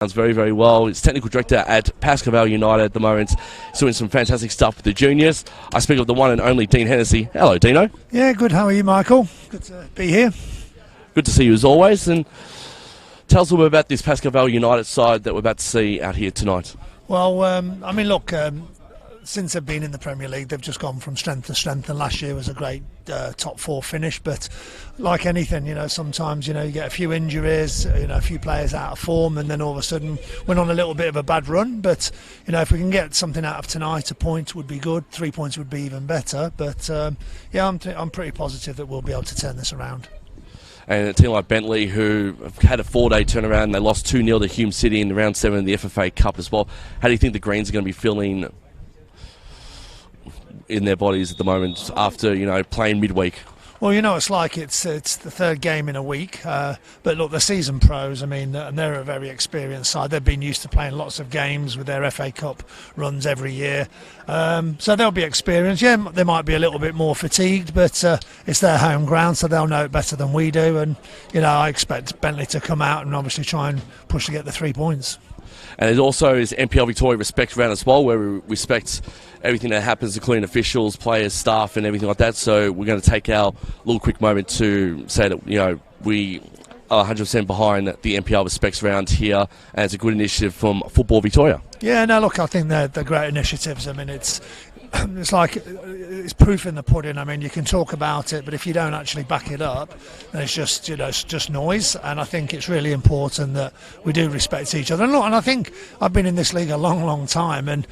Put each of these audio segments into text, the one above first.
very, very well. He's technical director at Pascoe United at the moment. He's doing some fantastic stuff with the juniors. I speak of the one and only Dean Hennessy. Hello, Dino. Yeah, good. How are you, Michael? Good to be here. Good to see you as always. And tell us a little bit about this Pascoe United side that we're about to see out here tonight. Well, I mean, look, since they've been in the Premier League, they've just gone from strength to strength, and last year was a great top four finish. But like anything, sometimes you get a few injuries, a few players out of form, and then all of a sudden went on a little bit of a bad run. But if we can get something out of tonight, a point would be good. 3 points would be even better. But yeah, I'm pretty positive that we'll be able to turn this around. And a team like Bentleigh, who had a 4-day turnaround, they lost 2-0 to Hume City in round 7 of the FFA Cup as well. How do you think the Greens are going to be feeling in their bodies at the moment after playing midweek? Well, it's like it's the third game in a week. But look, the season pros, and they're a very experienced side. They've been used to playing lots of games with their FA Cup runs every year. So they'll be experienced. Yeah, they might be a little bit more fatigued, but it's their home ground, so they'll know it better than we do. And, I expect Bentleigh to come out and obviously try and push to get the 3 points. And there's also his NPL Victoria Respect round as well, where we respect everything that happens, including officials, players, staff, and everything like that. So we're going to take our little quick moment to say that we are 100% behind the NPL Respects round here, and it's a good initiative from Football Victoria. Yeah, no, look, I think they're great initiatives. It's like it's proof in the pudding. You can talk about it, but if you don't actually back it up, then it's just noise. And I think it's really important that we do respect each other. And look, I think I've been in this league a long, long time, and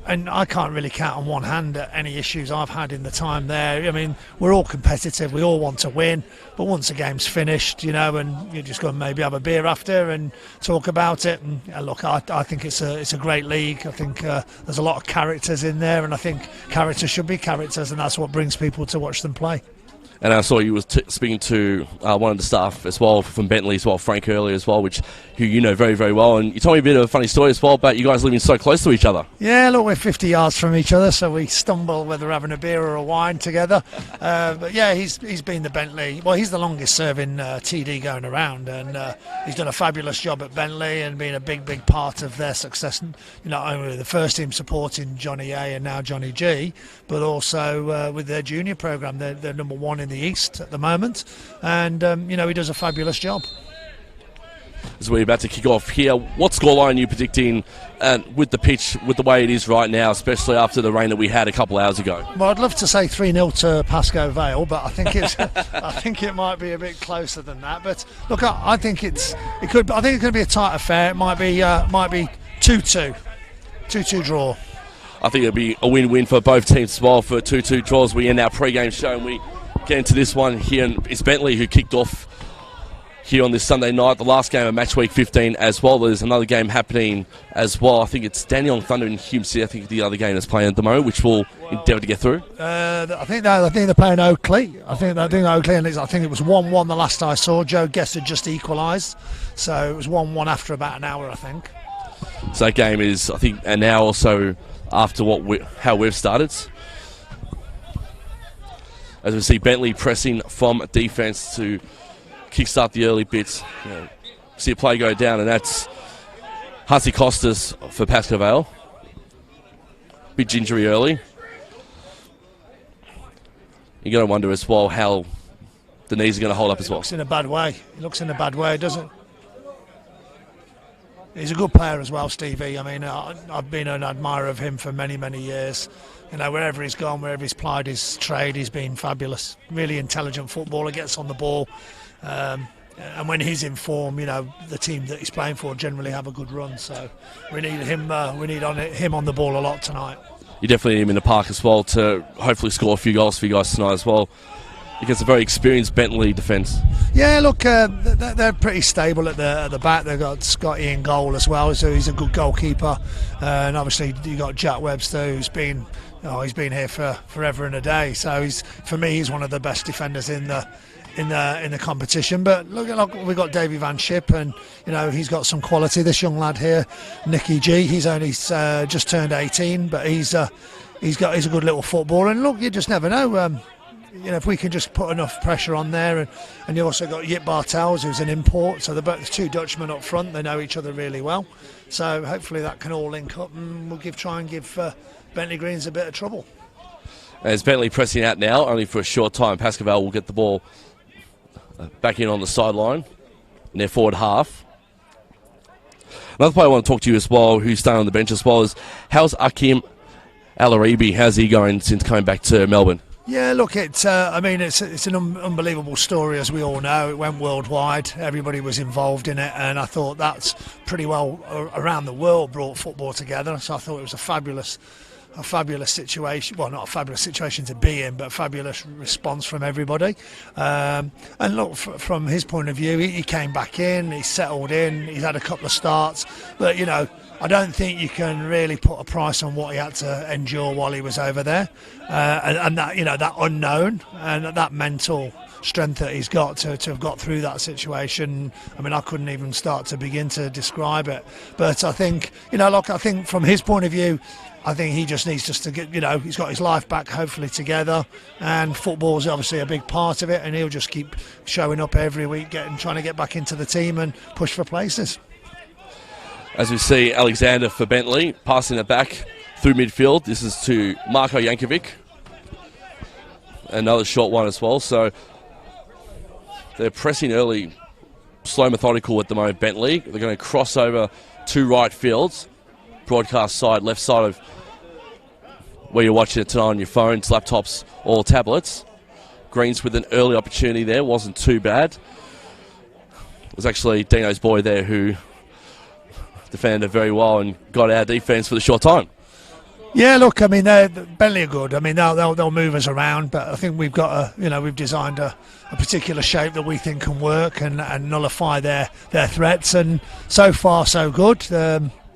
I can't really count on one hand at any issues I've had in the time there. We're all competitive, we all want to win, but once a game's finished, and you just go and maybe have a beer after and talk about it. And look, I think it's a great league. I think there's a lot of characters in there, and I think characters should be characters, and that's what brings people to watch them play. And I saw you was speaking to one of the staff as well from Bentleigh as well, Frank, earlier as well, who you know very, very well. And you told me a bit of a funny story as well about you guys living so close to each other. Yeah, look, we're 50 yards from each other, so we stumble whether having a beer or a wine together. But yeah, he's been the Bentleigh. Well, he's the longest serving TD going around, and he's done a fabulous job at Bentleigh and been a big, big part of their success. Not only the first team supporting Johnny A and now Johnny G, but also with their junior programme. They're number one in the East at the moment, and he does a fabulous job. As we're about to kick off here, what scoreline are you predicting with the pitch, with the way it is right now, especially after the rain that we had a couple hours ago? Well, I'd love to say 3-0 to Pascoe Vale, but I think it might be a bit closer than that. But look, I think it could be a tight affair. It might be 2-2 draw. I think it'll be a win-win for both teams as well for 2-2 draws. We end our pre-game show and we get into this one here, and it's Bentleigh who kicked off here on this Sunday night, the last game of match week 15 as well. There's another game happening as well. I think it's Dandenong Thunder and Hume City. I think the other game is playing at the moment, which we'll endeavour to get through. I think they're playing Oakley. I think Oakley, and I think it was 1-1 the last I saw. Joe Guest had just equalised, so it was 1-1 after about an hour, I think. So that game is, I think, an hour or so after how we've started. As we see Bentleigh pressing from defence to kickstart the early bits. See a play go down, and that's Hussey Costas for Pascoe Vale. Big injury early. You're going to wonder as well how the knees are going to hold up as well. He looks in a bad way, doesn't it? He's a good player as well, Stevie. I've been an admirer of him for many, many years. Wherever he's gone, wherever he's plied his trade, he's been fabulous. Really intelligent footballer, gets on the ball. And when he's in form, the team that he's playing for generally have a good run. So we need him. We need him on the ball a lot tonight. You definitely need him in the park as well to hopefully score a few goals for you guys tonight as well, against a very experienced Bentleigh defence. Yeah, look, they're pretty stable at the back. They've got Scotty in goal as well, so he's a good goalkeeper. And obviously you got Jack Webster, who's been here for forever and a day. So he's one of the best defenders in the competition. But look, we've got Davey Van Schip, and he's got some quality. This young lad here, Nicky G, he's only just turned 18, but he's a good little footballer. And look, you just never know. if we can just put enough pressure on there, and you also got Yip Bartels, who's an import, so the two Dutchmen up front, they know each other really well. So hopefully that can all link up, and we'll try and give Bentleigh Greens a bit of trouble. As Bentleigh pressing out now, only for a short time, Pascoe will get the ball back in on the sideline in their forward half. Another player I want to talk to you as well, who's staying on the bench as well, is how's Akim Alaribi? How's he going since coming back to Melbourne? Yeah, look, it's an unbelievable story, as we all know. It went worldwide. Everybody was involved in it, and I thought that's pretty well around the world brought football together. So I thought it was a fabulous situation. Well, not a fabulous situation to be in, but a fabulous response from everybody. And look, from his point of view, he came back in, he settled in, he's had a couple of starts, but I don't think you can really put a price on what he had to endure while he was over there, and that that unknown and that mental strength that he's got to have got through that situation. I mean, I couldn't even start to begin to describe it. But I think I think from his point of view, I think he just needs to get, he's got his life back hopefully together, and football's obviously a big part of it, and he'll just keep showing up every week, trying to get back into the team and push for places. As we see Alexander for Bentleigh, passing it back through midfield. This is to Marko Jankovic. Another short one as well. So they're pressing early, slow, methodical at the moment, Bentleigh. They're going to cross over to right fields. Broadcast side, left side of where you're watching it tonight on your phones, laptops, or tablets. Greens with an early opportunity there. Wasn't too bad. It was actually Dino's boy there who defended very well and got our defence for the short time. Yeah, look, I mean, Bentleigh are good. I mean, they'll move us around, but I think we've got we've designed a particular shape that we think can work and nullify their threats. And so far, so good.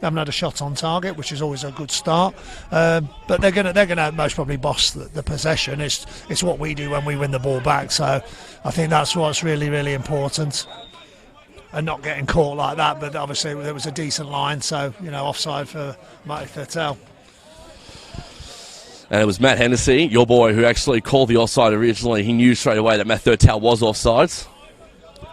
Haven't had a shot on target, which is always a good start. But they're gonna most probably boss the possession. It's what we do when we win the ball back. So I think that's what's really, really important. And not getting caught like that, but obviously there was a decent line, so offside for Matty Thurtell. And it was Matt Hennessy, your boy, who actually called the offside originally. He knew straight away that Matt Thurtell was offsides.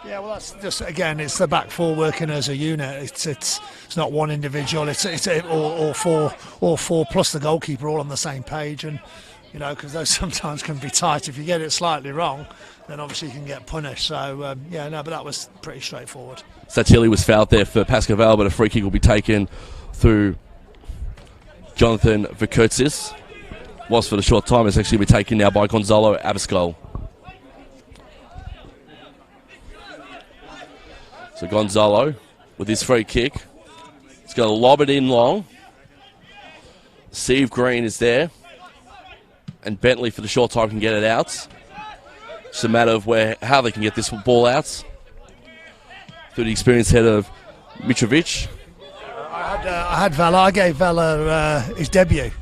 Yeah, well, that's just, again, it's the back four working as a unit. It's not one individual. It's all four plus the goalkeeper all on the same page, and because those sometimes can be tight. If you get it slightly wrong, then obviously you can get punished. So but that was pretty straightforward. Satilli was fouled there for Pascoe, but a free kick will be taken through Jonathan Vikertsis. Was for the short time. It's actually be taken now by Gonzalo Abascal. So Gonzalo with his free kick. He's going to lob it in long. Steve Green is there. And Bentleigh for the short time can get it out. It's a matter of how they can get this ball out. Through the experienced head of Mitrovic. I had Vale. I gave Vale his debut.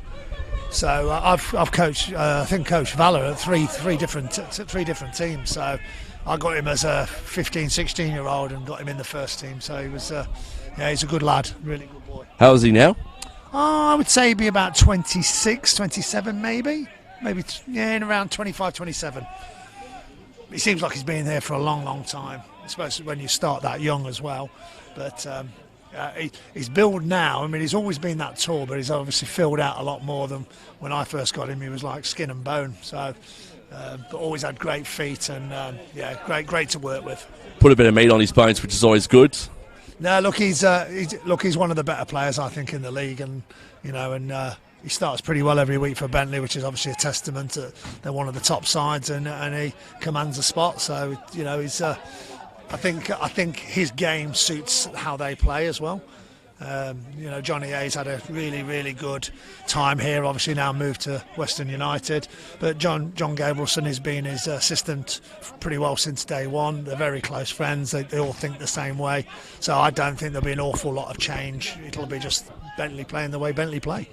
So I've coached, coached Vale at three different teams. So I got him as a 15, 16-year-old and got him in the first team. So he was, he's a good lad, really good boy. How is he now? I would say he'd be about 26, 27 maybe. In around 25, 27. He seems like he's been there for a long, long time, especially when you start that young as well. But he's built now. I mean, he's always been that tall, but he's obviously filled out a lot more than when I first got him. He was like skin and bone. So, but always had great feet and great to work with. Put a bit of meat on his bones, which is always good. No, look, he's one of the better players I think in the league, and he starts pretty well every week for Bentleigh, which is obviously a testament that they're one of the top sides, and he commands the spot. So he's. I think his game suits how they play as well. Johnny A's had a really, really good time here. Obviously now moved to Western United, but John Gabrielson has been his assistant pretty well since day one. They're very close friends. They all think the same way. So I don't think there'll be an awful lot of change. It'll be just Bentleigh playing the way Bentleigh play.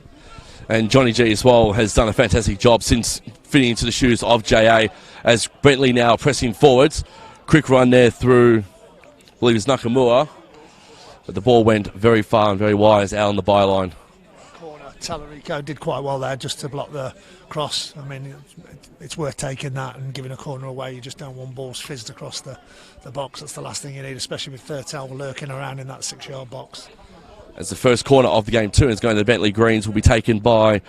And Johnny G as well has done a fantastic job since fitting into the shoes of JA, as Bentleigh now pressing forwards. Quick run there through, I believe it's Nakamura, but the ball went very far and very wide, out on the byline. Tallarico did quite well there just to block the cross. I mean, it's worth taking that and giving a corner away. You just don't want balls fizzed across the box. That's the last thing you need, especially with Thurtell lurking around in that 6-yard box. As the first corner of the game too is going to the Bentleigh Greens, will be taken by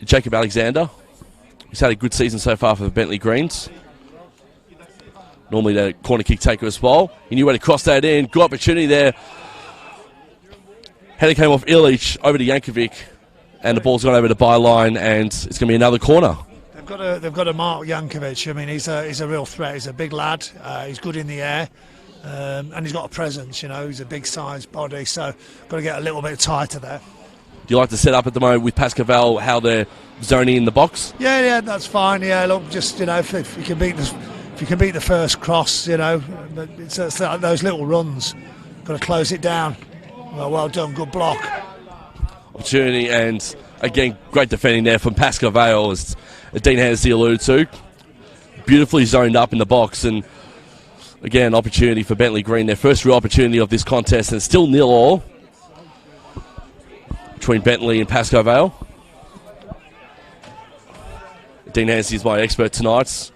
Jacob Alexander. He's had a good season so far for the Bentleigh Greens. Normally the corner kick taker as well. He knew where to cross that in. Good opportunity there. Header came off Illich over to Jankovic, and the ball's gone over the byline, and it's going to be another corner. They've got to mark Jankovic. I mean, he's a real threat. He's a big lad. He's good in the air, and he's got a presence. You know, he's a big sized body, so got to get a little bit tighter there. Do you like to set up at the moment with Pascoe, how they're zoning in the box? Yeah, that's fine. Yeah, look, just if you can beat the first cross, but it's like those little runs. Got to close it down. Well done, good block. Opportunity, and again, great defending there from Pascoe, as Dean Hennessy alluded to. Beautifully zoned up in the box, and again, opportunity for Bentleigh Green, their first real opportunity of this contest, and still 0-0 between Bentleigh and Pascoe Vale. Dean Hennessy is my expert tonight.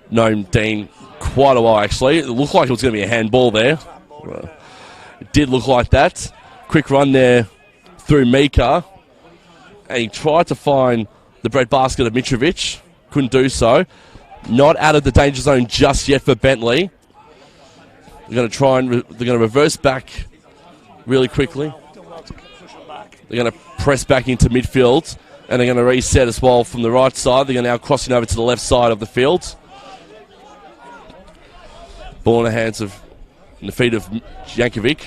Known Dean quite a while, actually. It looked like it was going to be a handball there. It did look like that. Quick run there through Mika, and he tried to find the breadbasket of Mitrovic. Couldn't do so. Not out of the danger zone just yet for Bentleigh. They're going to try and they're going to reverse back really quickly. They're going to press back into midfield, and they're going to reset as well from the right side. They're going to now crossing over to the left side of the field. Ball in the hands of, in the feet of Jankovic.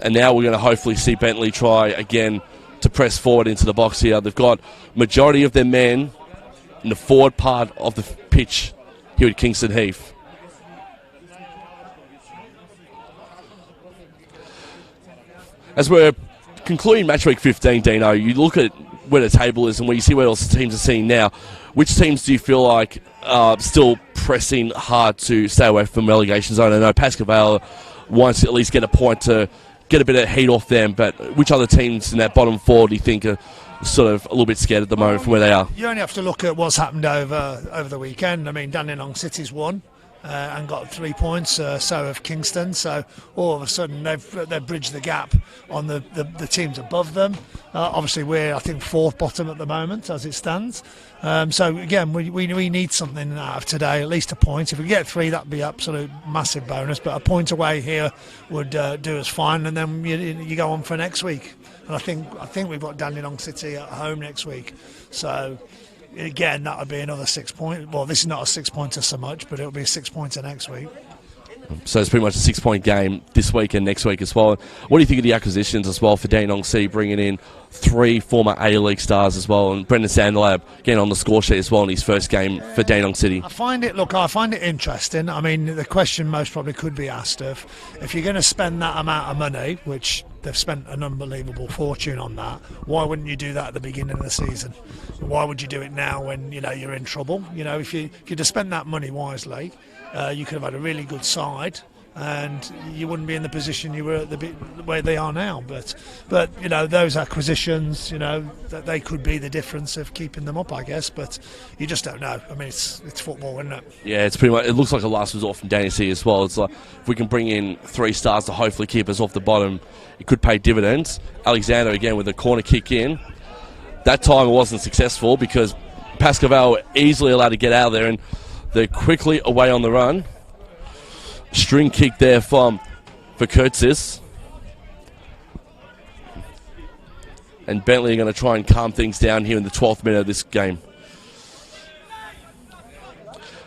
And now we're going to hopefully see Bentleigh try again to press forward into the box here. They've got majority of their men in the forward part of the pitch here at Kingston Heath. As we're concluding match week 15, Dino, you look at where the table is and where you see where else the teams are seeing now. Which teams do you feel like are still pressing hard to stay away from relegation zone? I know Pascoe wants to at least get a point to get a bit of heat off them, but which other teams in that bottom four do you think are sort of a little bit scared at the moment from where they are? You only have to look at what's happened over the weekend. I mean, Dandenong City's won and got 3 points, so have Kingston. So all of a sudden they've bridged the gap on the teams above them. Obviously we're, I think, fourth bottom at the moment as it stands. So again, we need something out of today, at least a point. If we get 3, that'd be absolute massive bonus. But a point away here would do us fine, and then you go on for next week. And I think we've got Dandenong City at home next week. So again, that would be another 6 points. Well, this is not a 6-pointer so much, but it'll be a 6-pointer next week. So it's pretty much a 6-point game this week and next week as well. What do you think of the acquisitions as well for Dandenong City, bringing in 3 former A-League stars as well, and Brendan Sandlab getting on the score sheet as well in his first game for Dandenong City? I find it interesting. I mean, the question most probably could be asked of, if you're going to spend that amount of money, which they've spent an unbelievable fortune on that, why wouldn't you do that at the beginning of the season? Why would you do it now when you're in trouble? If you'd have spent that money wisely, you could have had a really good side, and you wouldn't be in the position you were at where they are now. But those acquisitions, that they could be the difference of keeping them up, I guess. But you just don't know. I mean, it's football, isn't it? Yeah, it's pretty much. It looks like a last resort from Danny C as well. It's like if we can bring in 3 stars to hopefully keep us off the bottom, it could pay dividends. Alexander again with a corner kick in. That time it wasn't successful because Pascoe were easily allowed to get out of there, and they're quickly away on the run. String kick there for Kurtzis. And Bentleigh are going to try and calm things down here in the 12th minute of this game.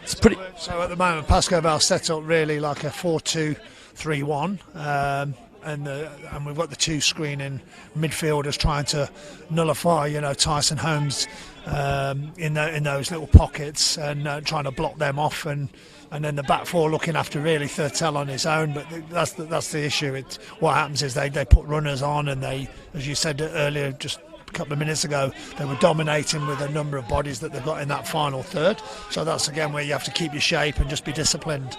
It's pretty. So at the moment, Pascoe set up really like a 4-2-3-1. And we've got the 2 screening midfielders trying to nullify, Tyson Holmes in those little pockets and trying to block them off, and then the back 4 looking after really Thurtell on his own. But that's the issue. What happens is they put runners on, and they, as you said earlier, just a couple of minutes ago, they were dominating with a number of bodies that they've got in that final third. So that's again where you have to keep your shape and just be disciplined.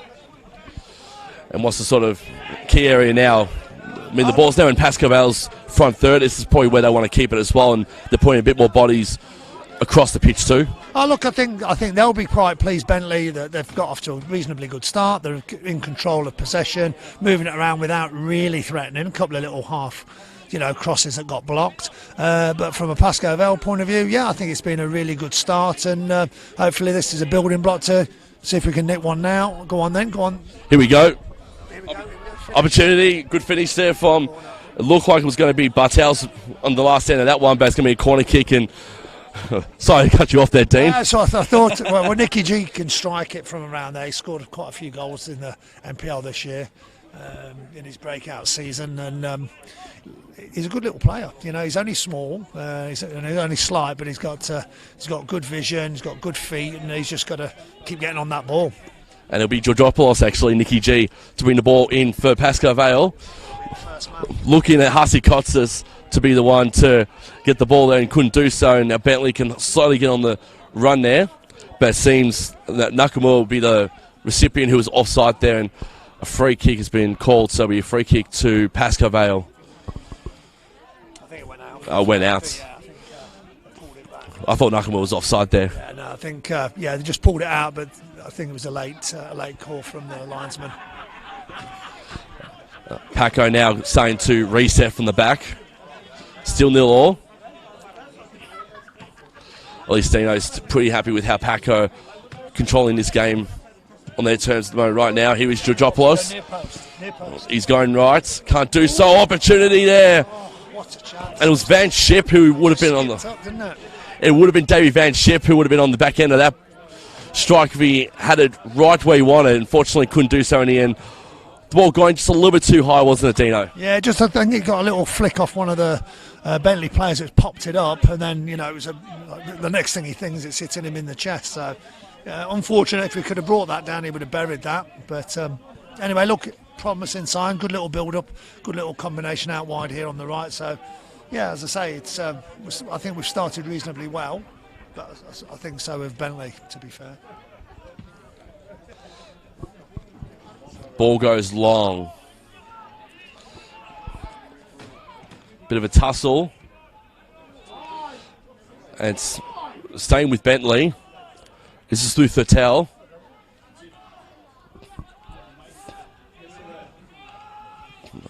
And what's the sort of key area now? I mean, the ball's now in Pascoe's front third. This is probably where they want to keep it as well, and they're putting a bit more bodies across the pitch too. Oh, look, I think they'll be quite pleased, Bentleigh, that they've got off to a reasonably good start. They're in control of possession, moving it around without really threatening. A couple of little half, crosses that got blocked. But from a Pascoe Vale point of view, yeah, I think it's been a really good start, and hopefully this is a building block to see if we can nick one now. Go on then, go on. Here we go. Opportunity, good finish there from, it looked like it was going to be Bartels on the last end of that one, but it's going to be a corner kick, and sorry to cut you off there, Dean. So I thought, well, Nicky G can strike it from around there. He scored quite a few goals in the NPL this year in his breakout season, and he's a good little player. He's only small, he's only slight, but he's got good vision, he's got good feet, and he's just got to keep getting on that ball. And it'll be Georgopoulos, actually, Nicky G, to bring the ball in for Pascoe Vale. Looking at Hatzikotsis to be the one to get the ball there and couldn't do so. And now Bentleigh can slowly get on the run there. But it seems that Nakamura will be the recipient who was offside there. And a free kick has been called. So it'll be a free kick to Pascoe Vale. I think it went out. Went out. I think pulled it back. I thought Nakamura was offside there. Yeah, no, I think, they just pulled it out. But I think it was a late call from the linesman. Pascoe now saying to reset from the back. Still 0-0. At least Dino's pretty happy with how Pascoe controlling this game on their terms at the moment right now. Here is Georgopoulos. Near post. He's going right. Can't do so. Opportunity there. What a chance. And it was Van Schip who would have been on the... Up, didn't it? It would have been Davey Van Schip who would have been on the back end of that strike if he had it right where he wanted. Unfortunately, couldn't do so in the end. The ball going just a little bit too high, wasn't it, Dino? Yeah, just I think it got a little flick off one of the Bentleigh players that popped it up, and then it was the next thing he thinks it's hitting him in the chest. So, unfortunate. If we could have brought that down, he would have buried that. But anyway, look, promising sign. Good little build-up, good little combination out wide here on the right. So, yeah, as I say, it's. I think we've started reasonably well, but I think so with Bentleigh, to be fair. Ball goes long. Bit of a tussle. And it's staying with Bentleigh. This is through Thurtell.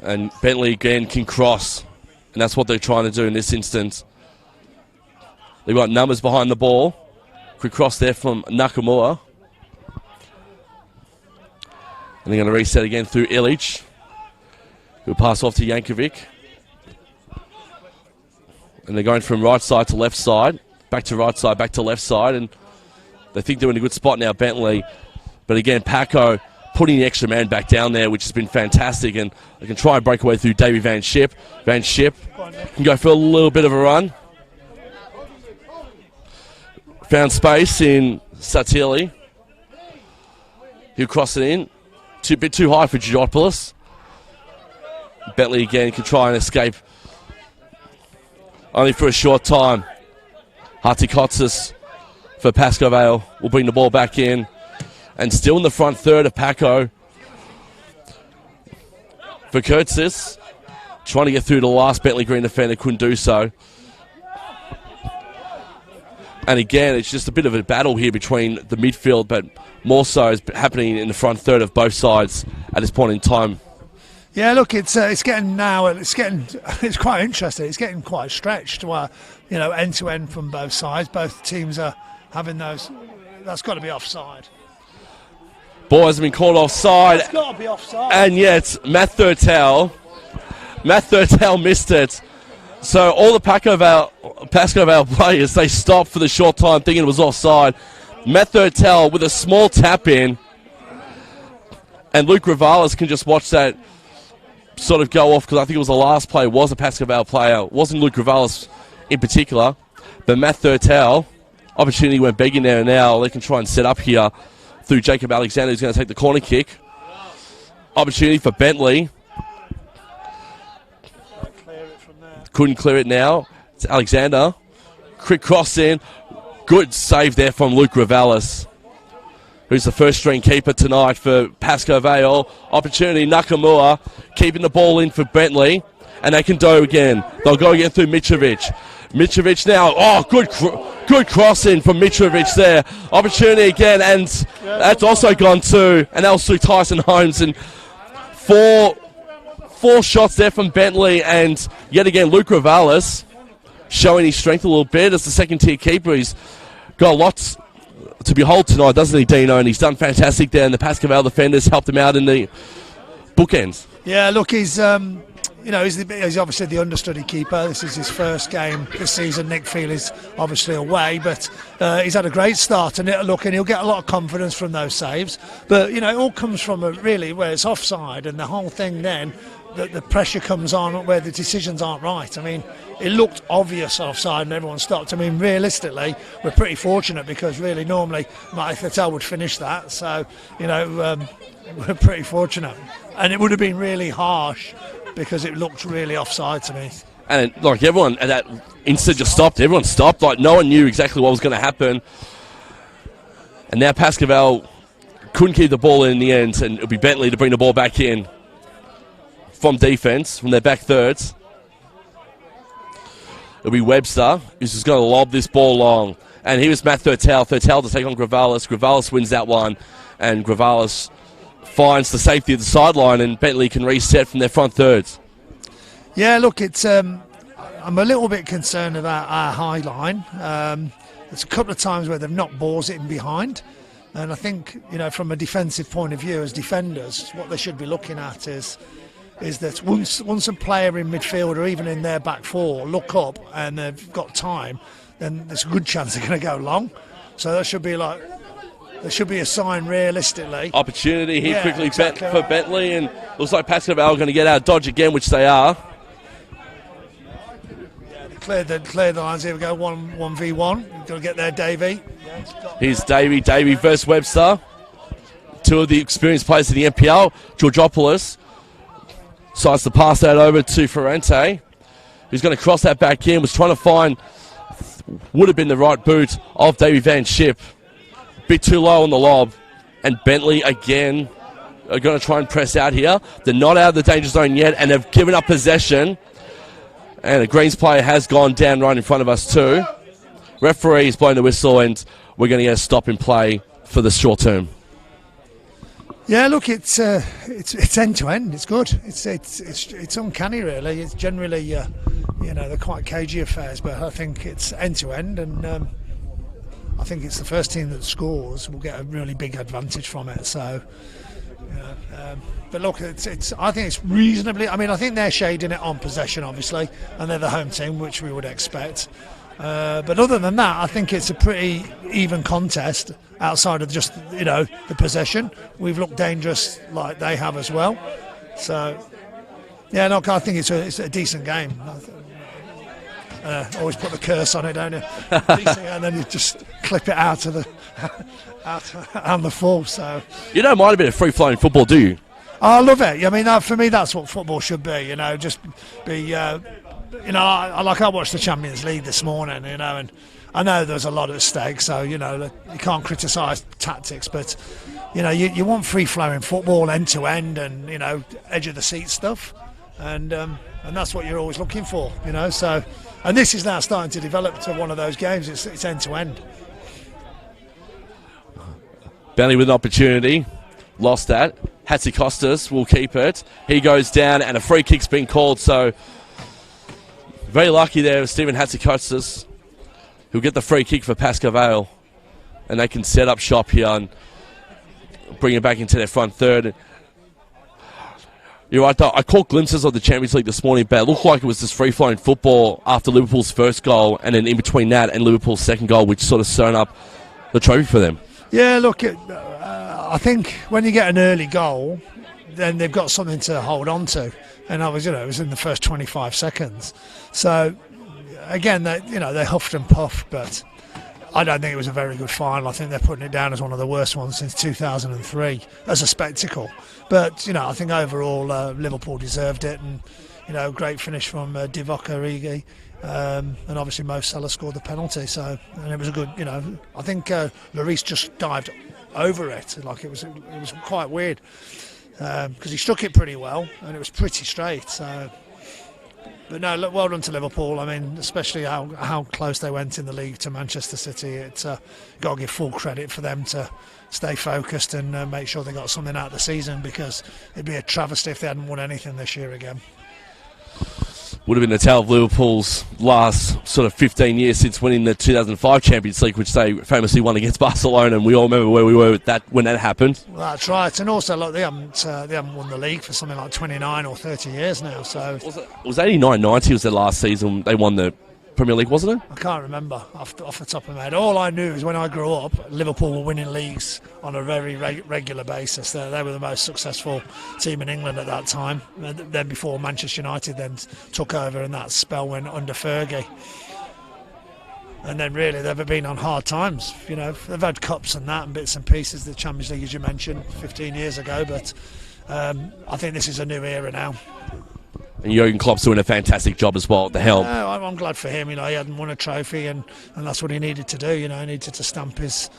And Bentleigh again can cross. And that's what they're trying to do in this instance. They've got numbers behind the ball. Quick cross there from Nakamura. And they're going to reset again through Illich, who'll pass off to Jankovic. And they're going from right side to left side, back to right side, back to left side. And they think they're in a good spot now, Bentleigh. But again, Pascoe putting the extra man back down there, which has been fantastic. And they can try and break away through Davey Van Schip. Van Schip can go for a little bit of a run. Found space in Satili. He'll cross it in. A bit too high for Georgopoulos. Bentleigh again can try and escape. Only for a short time. Hatzikotsis for Pascoe Vale will bring the ball back in. And still in the front third of Pascoe. For Kurtzis. Trying to get through to the last Bentleigh Green defender. Couldn't do so. And again, it's just a bit of a battle here between the midfield, but more so is happening in the front third of both sides at this point in time. Yeah, look, it's getting now. It's quite interesting. It's getting quite stretched, where end to end from both sides. Both teams are having those. That's got to be offside. Ball has been called offside. It's got to be offside. And yet, Matt Thurtell missed it. So all the Pascoe Vale players, they stopped for the short time thinking it was offside. Matt Thurtell with a small tap in. And Luke Rivales can just watch that sort of go off, because I think it was the last player was a Pascoe Vale player. It wasn't Luke Rivales in particular. But Matt Thurtell, opportunity went begging there, and now they can try and set up here through Jacob Alexander, who's going to take the corner kick. Opportunity for Bentleigh. Couldn't clear it now. It's Alexander. Quick cross in. Good save there from Luke Rivales, who's the first string keeper tonight for Pascoe Vale. Opportunity, Nakamura keeping the ball in for Bentleigh, and they can do again. They'll go again through Mitrovic. Mitrovic now, good crossing from Mitrovic there. Opportunity again, and that's also gone too, and that was through Tyson Holmes, and four shots there from Bentleigh, and yet again Luke Ravalis showing his strength a little bit as the second tier keeper. He's got lots to behold tonight, doesn't he, Dino? And he's done fantastic there, and the Pascoe Vale defenders helped him out in the bookends. Yeah, look, he's obviously the understudy keeper. This is his first game this season. Nick Field is obviously away, but he's had a great start, and he'll get a lot of confidence from those saves. But it all comes from really where it's offside, and the whole thing then, the pressure comes on where the decisions aren't right. I mean, it looked obvious offside and everyone stopped. I mean, realistically, we're pretty fortunate because really normally Mike Fattel would finish that. So, we're pretty fortunate. And it would have been really harsh because it looked really offside to me. And like everyone at that instant just stopped. Everyone stopped. Like no one knew exactly what was going to happen. And now Pascoe Vale couldn't keep the ball in the end, and it'll be Bentleigh to bring the ball back in from defence, from their back thirds. It'll be Webster who's just going to lob this ball long. And here is Matt Thurtell. Thurtell to take on Gravalis. Gravalis wins that one, and Gravalis finds the safety of the sideline, and Bentleigh can reset from their front thirds. Yeah, look, it's I'm a little bit concerned about our high line. There's a couple of times where they've knocked balls in behind, and I think from a defensive point of view, as defenders, what they should be looking at is that once a player in midfield or even in their back four look up and they've got time, then there's a good chance they're going to go long. So that should be there should be a sign realistically. Opportunity here quickly exactly for Bentleigh, and looks like Pascoe Vale are going to get out of dodge again, which they are. Yeah, they cleared the lines. Here we go, 1v1. We've got to get there, Davey. Here's Davey versus Webster. Two of the experienced players in the NPL. Georgopoulos decides to pass that over to Ferrante, who's going to cross that back in. Was trying to find, would have been the right boot of Davey Van Schip. Bit too low on the lob, and Bentleigh again are going to try and press out here. They're not out of the danger zone yet, and they've given up possession. And a Greens player has gone down right in front of us too. Referee is blowing the whistle, and we're going to get a stop in play for the short term. Yeah, look, it's end to end. It's good. It's uncanny, really. It's generally, they're quite cagey affairs, but I think it's end to end, and I think it's the first team that scores will get a really big advantage from it. So, but look, I think it's reasonably. I mean, I think they're shading it on possession, obviously, and they're the home team, which we would expect. But other than that, I think it's a pretty even contest outside of just the possession. We've looked dangerous like they have as well. So, yeah, look, I think it's a decent game. Always put the curse on it, don't you? And then you just clip it out of the on the full. So you don't mind a bit of free-flowing football, do you? I love it. I mean, for me, that's what football should be. Just be. I watched the Champions League this morning. And I know there's a lot at stake. So you can't criticise tactics, but you want free-flowing football, end to end, and edge of the seat stuff, and that's what you're always looking for. So. And this is now starting to develop to one of those games. It's end to end. Bentleigh with an opportunity, lost that. Hatzikostas will keep it. He goes down, and a free kick's been called. So very lucky there, Stephen Hatzikostas. He'll get the free kick for Pascoe Vale, and they can set up shop here and bring it back into their front third. You're right, though. I caught glimpses of the Champions League this morning, but it looked like it was just free-flowing football after Liverpool's first goal, and then in between that and Liverpool's second goal, which sort of sewn up the trophy for them. Yeah, look, I think when you get an early goal, then they've got something to hold on to. And it was in the first 25 seconds. So, again, they huffed and puffed, but I don't think it was a very good final. I think they're putting it down as one of the worst ones since 2003 as a spectacle. But, I think overall Liverpool deserved it, and, great finish from Divock Origi. And obviously Mo Salah scored the penalty, and it was a good, I think Lloris just dived over it. Like it was quite weird because he struck it pretty well and it was pretty straight. So, but no, look, well done to Liverpool. I mean, especially how close they went in the league to Manchester City. It's got to give full credit for them to stay focused and make sure they got something out of the season, because it'd be a travesty if they hadn't won anything this year again. Would have been the tale of Liverpool's last sort of 15 years since winning the 2005 Champions League, which they famously won against Barcelona, and we all remember where we were with that when that happened. Well, that's right, and also look, they haven't won the league for something like 29 or 30 years now. So was 89-90 was their last season they won the Premier League, wasn't it? I can't remember off the top of my head. All I knew is when I grew up, Liverpool were winning leagues on a very regular basis. They were the most successful team in England at that time. Then before Manchester United then took over, and that spell went under Fergie. And then really they've been on hard times. You know, they've had cups and that and bits and pieces. The Champions League, as you mentioned, 15 years ago. But I think this is a new era now. And Jurgen Klopp's doing a fantastic job as well at the helm. I'm glad for him. You know, he hadn't won a trophy, and that's what he needed to do. You know, he needed to stamp his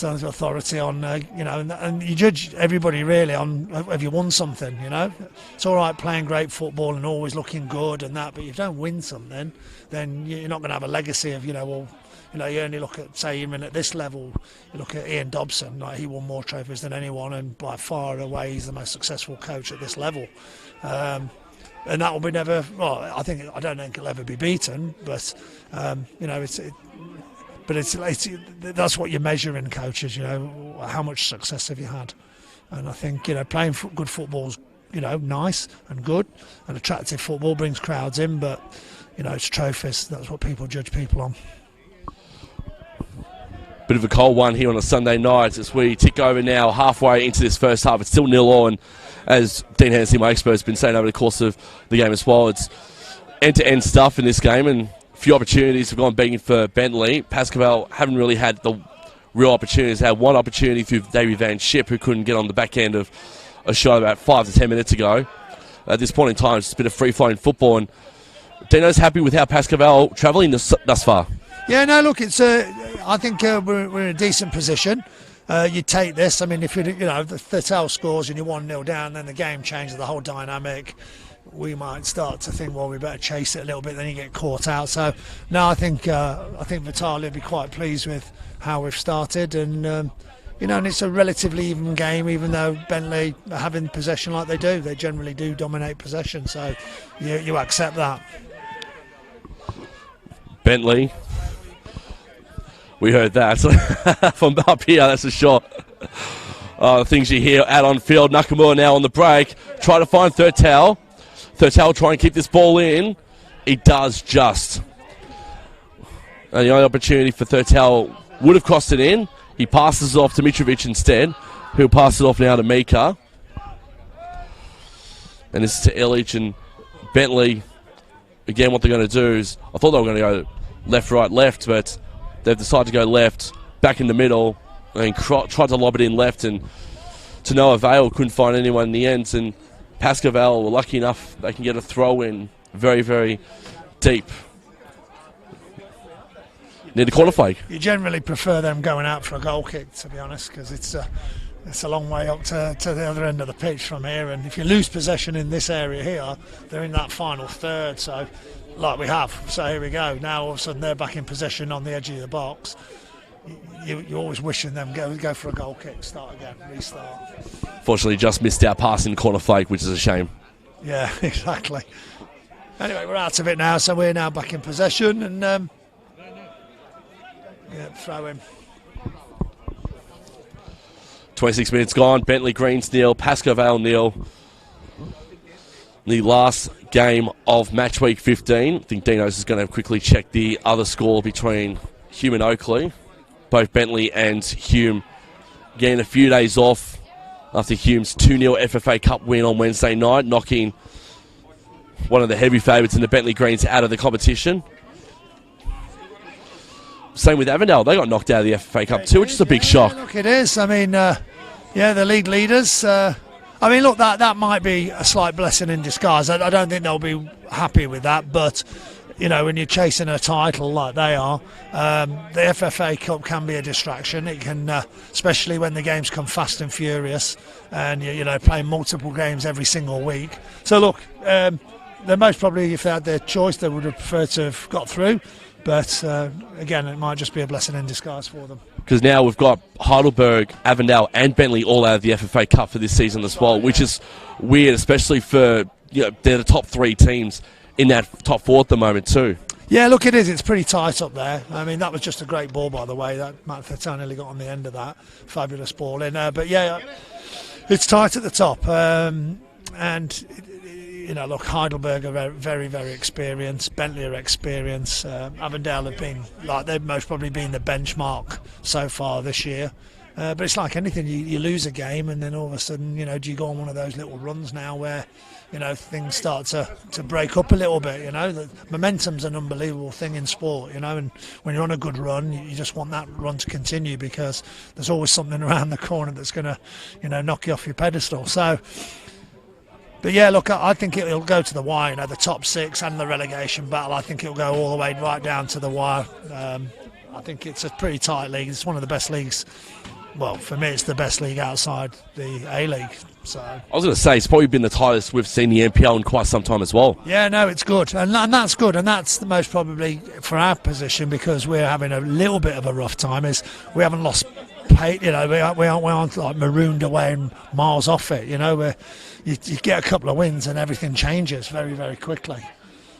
authority on. You know, and you judge everybody really on have you won something. You know, it's all right playing great football and always looking good and that, but if you don't win something, then you're not going to have a legacy of, you know, well, you know, you only look at, say, even at this level, you look at Ian Dobson, like he won more trophies than anyone, and by far away he's the most successful coach at this level. And that will be never. Well, I don't think it'll ever be beaten. But you know, it's that's what you measure in coaches. You know, how much success have you had? And I think, you know, playing good football's, you know, nice and good, and attractive football brings crowds in. But you know, it's trophies. That's what people judge people on. Bit of a cold one here on a Sunday night as we tick over now halfway into this first half. It's still 0-0, and as Dean Hennessy, my expert, has been saying over the course of the game as well, it's end-to-end stuff in this game, and a few opportunities have gone begging for Bentleigh. Pascoe haven't really had the real opportunities. They had one opportunity through Davy Van Schip, who couldn't get on the back end of a shot about 5 to 10 minutes ago. At this point in time, it's a bit of free-flowing football, and Dino's happy with how Pascoe travelling thus far. Yeah, no, look, it's. I think we're in a decent position. You take this. I mean, if the Vale scores and you're 1-0 down, then the game changes, the whole dynamic. We might start to think, well, we better chase it a little bit. Then you get caught out. So, no, I think Vale will be quite pleased with how we've started, and and it's a relatively even game, even though Bentleigh are having possession like they do. They generally do dominate possession, so you accept that. Bentleigh. We heard that from up here, that's for sure. Things you hear out on field. Nakamura now on the break. Try to find Thurtell. Thurtell try and keep this ball in. He does just. And the only opportunity for Thurtell would have crossed it in. He passes it off to Mitrovic instead, who'll pass it off now to Mika. And this is to Illich and Bentleigh. Again, what they're going to do is, I thought they were going to go left, right, left, but they've decided to go left, back in the middle, and tried to lob it in left, and to no avail, couldn't find anyone in the end. And Pascoe were lucky enough they can get a throw in very, very deep near the corner flag. You generally prefer them going out for a goal kick, to be honest, because it's a long way up to the other end of the pitch from here, and if you lose possession in this area here, they're in that final third, so like we have. So here we go. Now all of a sudden they're back in possession on the edge of the box. You're always wishing them go for a goal kick, start again, restart. Fortunately, just missed our pass in the corner flag, which is a shame. Yeah, exactly. Anyway, we're out of it now, so we're now back in possession, and throw in. 26 minutes gone. Bentleigh Greens nil, Pascoe Vale nil. The last game of match week 15. I think Dino's is going to quickly check the other score between Hume and Oakley. Both Bentleigh and Hume getting a few days off after Hume's 2-0 FFA Cup win on Wednesday night, knocking one of the heavy favourites in the Bentleigh Greens out of the competition. Same with Avondale. They got knocked out of the FFA Cup too, which is a big shock. Look, it is. I mean, the league leaders. I mean, look, that might be a slight blessing in disguise. I don't think they'll be happy with that, but when you're chasing a title like they are, the FFA Cup can be a distraction. It can, especially when the games come fast and furious, and you're playing multiple games every single week. So look, they most probably, if they had their choice, they would have preferred to have got through. But again, it might just be a blessing in disguise for them. Because now we've got Heidelberg, Avondale and Bentleigh all out of the FFA Cup for this season as well, which is weird, especially for, they're the top 3 teams in that top 4 at the moment too. Yeah, look, it is. It's pretty tight up there. I mean, that was just a great ball, by the way. That Matt Fertanelli got on the end of that. Fabulous ball in there. But yeah, it's tight at the top. Look, Heidelberg are very, very experienced. Bentleigh are experienced. Avondale have been, they've most probably been the benchmark so far this year. But it's like anything, you lose a game and then all of a sudden, do you go on one of those little runs now where, things start to break up a little bit, The momentum's an unbelievable thing in sport, and when you're on a good run, you just want that run to continue because there's always something around the corner that's going to, knock you off your pedestal. So, but yeah, look, I think it'll go to the wire, the top 6 and the relegation battle. I think it'll go all the way right down to the wire. I think it's a pretty tight league. It's one of the best leagues. Well, for me, it's the best league outside the A-League. So I was going to say, it's probably been the tightest we've seen the NPL in quite some time as well. Yeah, no, it's good. And that's good. And that's the most probably for our position, because we're having a little bit of a rough time, is we haven't lost pace. We aren't like marooned away and miles off it. You get a couple of wins and everything changes very, very quickly.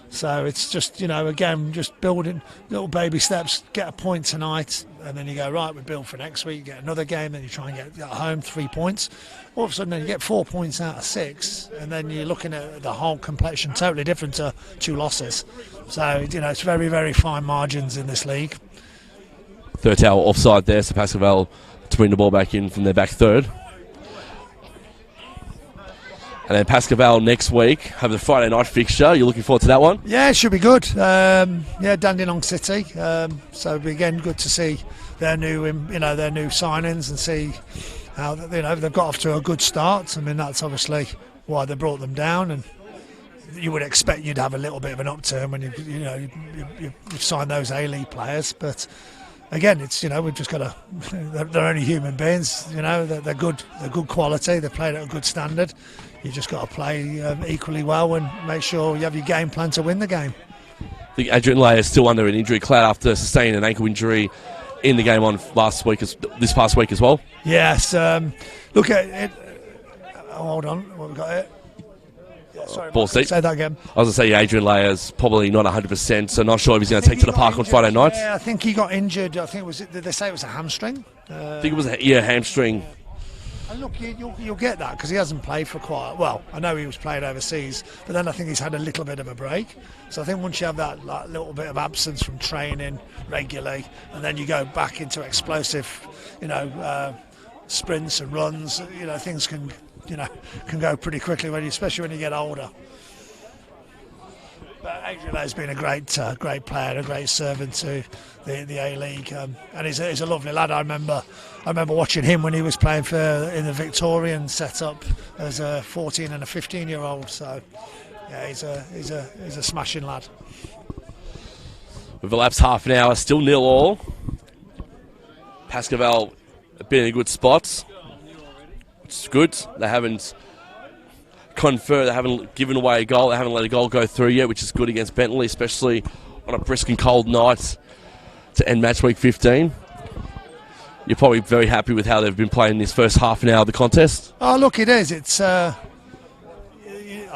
So it's just, again, just building little baby steps, get a point tonight, and then you go, right, we build for next week, you get another game, then you try and get at home 3 points. All of a sudden, then you get 4 points out of 6, and then you're looking at the whole complexion totally different to 2 losses. So, it's very, very fine margins in this league. Third tower offside there, so Pascoe to bring the ball back in from their back third. And then Pascoe next week have the Friday night fixture. You're looking forward to that one? Yeah, it should be good. Dandenong City. So it'll be again good to see their new signings and see how they've got off to a good start. I mean, that's obviously why they brought them down, and you would expect you'd have a little bit of an upturn when you've signed those A-League players, but. Again, it's we've just got they're only human beings. They're good quality. They played at a good standard. You just got to play equally well and make sure you have your game plan to win the game. I think Adrian Lay is still under an injury cloud after sustaining an ankle injury in the game on this past week as well. Yes. Look at it. Hold on. What we got here? Sorry, ball seat. Say that again. I was going to say Adrian Layer's probably not 100%, so not sure if he's going to take to the park on Friday night. Yeah, I think he got injured. I think did they say it was a hamstring? I think it was a hamstring. And look, you'll get that because he hasn't played for quite. Well, I know he was playing overseas, but then I think he's had a little bit of a break. So I think once you have that little bit of absence from training regularly, and then you go back into explosive, sprints and runs, things can go pretty quickly especially when you get older. But Adrian has been a great player, a great servant to the A-League, and he's a lovely lad. I remember watching him when he was playing in the Victorian setup as a 14 and a 15-year-old. So yeah, he's a smashing lad. We've elapsed half an hour, still 0-0. Pascoe have been in a good spot. It's good. They haven't conferred. They haven't given away a goal. They haven't let a goal go through yet, which is good against Bentleigh, especially on a brisk and cold night to end match week 15. You're probably very happy with how they've been playing this first half an hour of the contest. Oh, look, it is. It's. I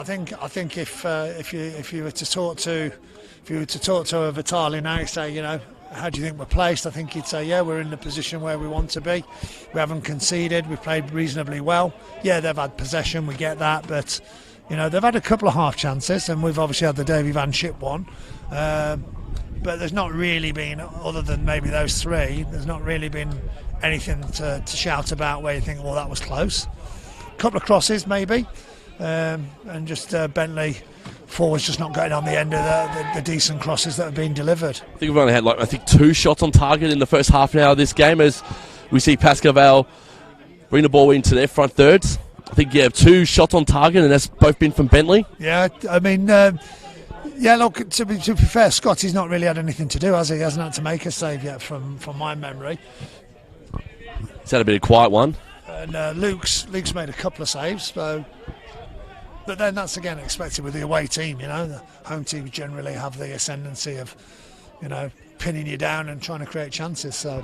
think if you were to talk to a Vitaly now, say, how do you think we're placed? I think you'd say, yeah, we're in the position where we want to be. We haven't conceded. We've played reasonably well. Yeah, they've had possession. We get that. But, they've had a couple of half chances, and we've obviously had the Davy Van Schip one. But there's not really been, other than maybe those 3, there's not really been anything to shout about where you think, well, that was close. A couple of crosses, maybe. And just Bentleigh forwards just not getting on the end of the decent crosses that have been delivered. I think we've only had 2 shots on target in the first half an hour of this game, as we see Pascoe bring the ball into their front thirds. I think 2 shots on target, and that's both been from Bentleigh. Yeah, I mean, Yeah, look, to be fair, Scotty's not really had anything to do, has he? He hasn't had to make a save yet from my memory. He's had a bit of quiet one. And Luke's made a couple of saves, so... But then that's again expected with the away team, The home team generally have the ascendancy of, pinning you down and trying to create chances. So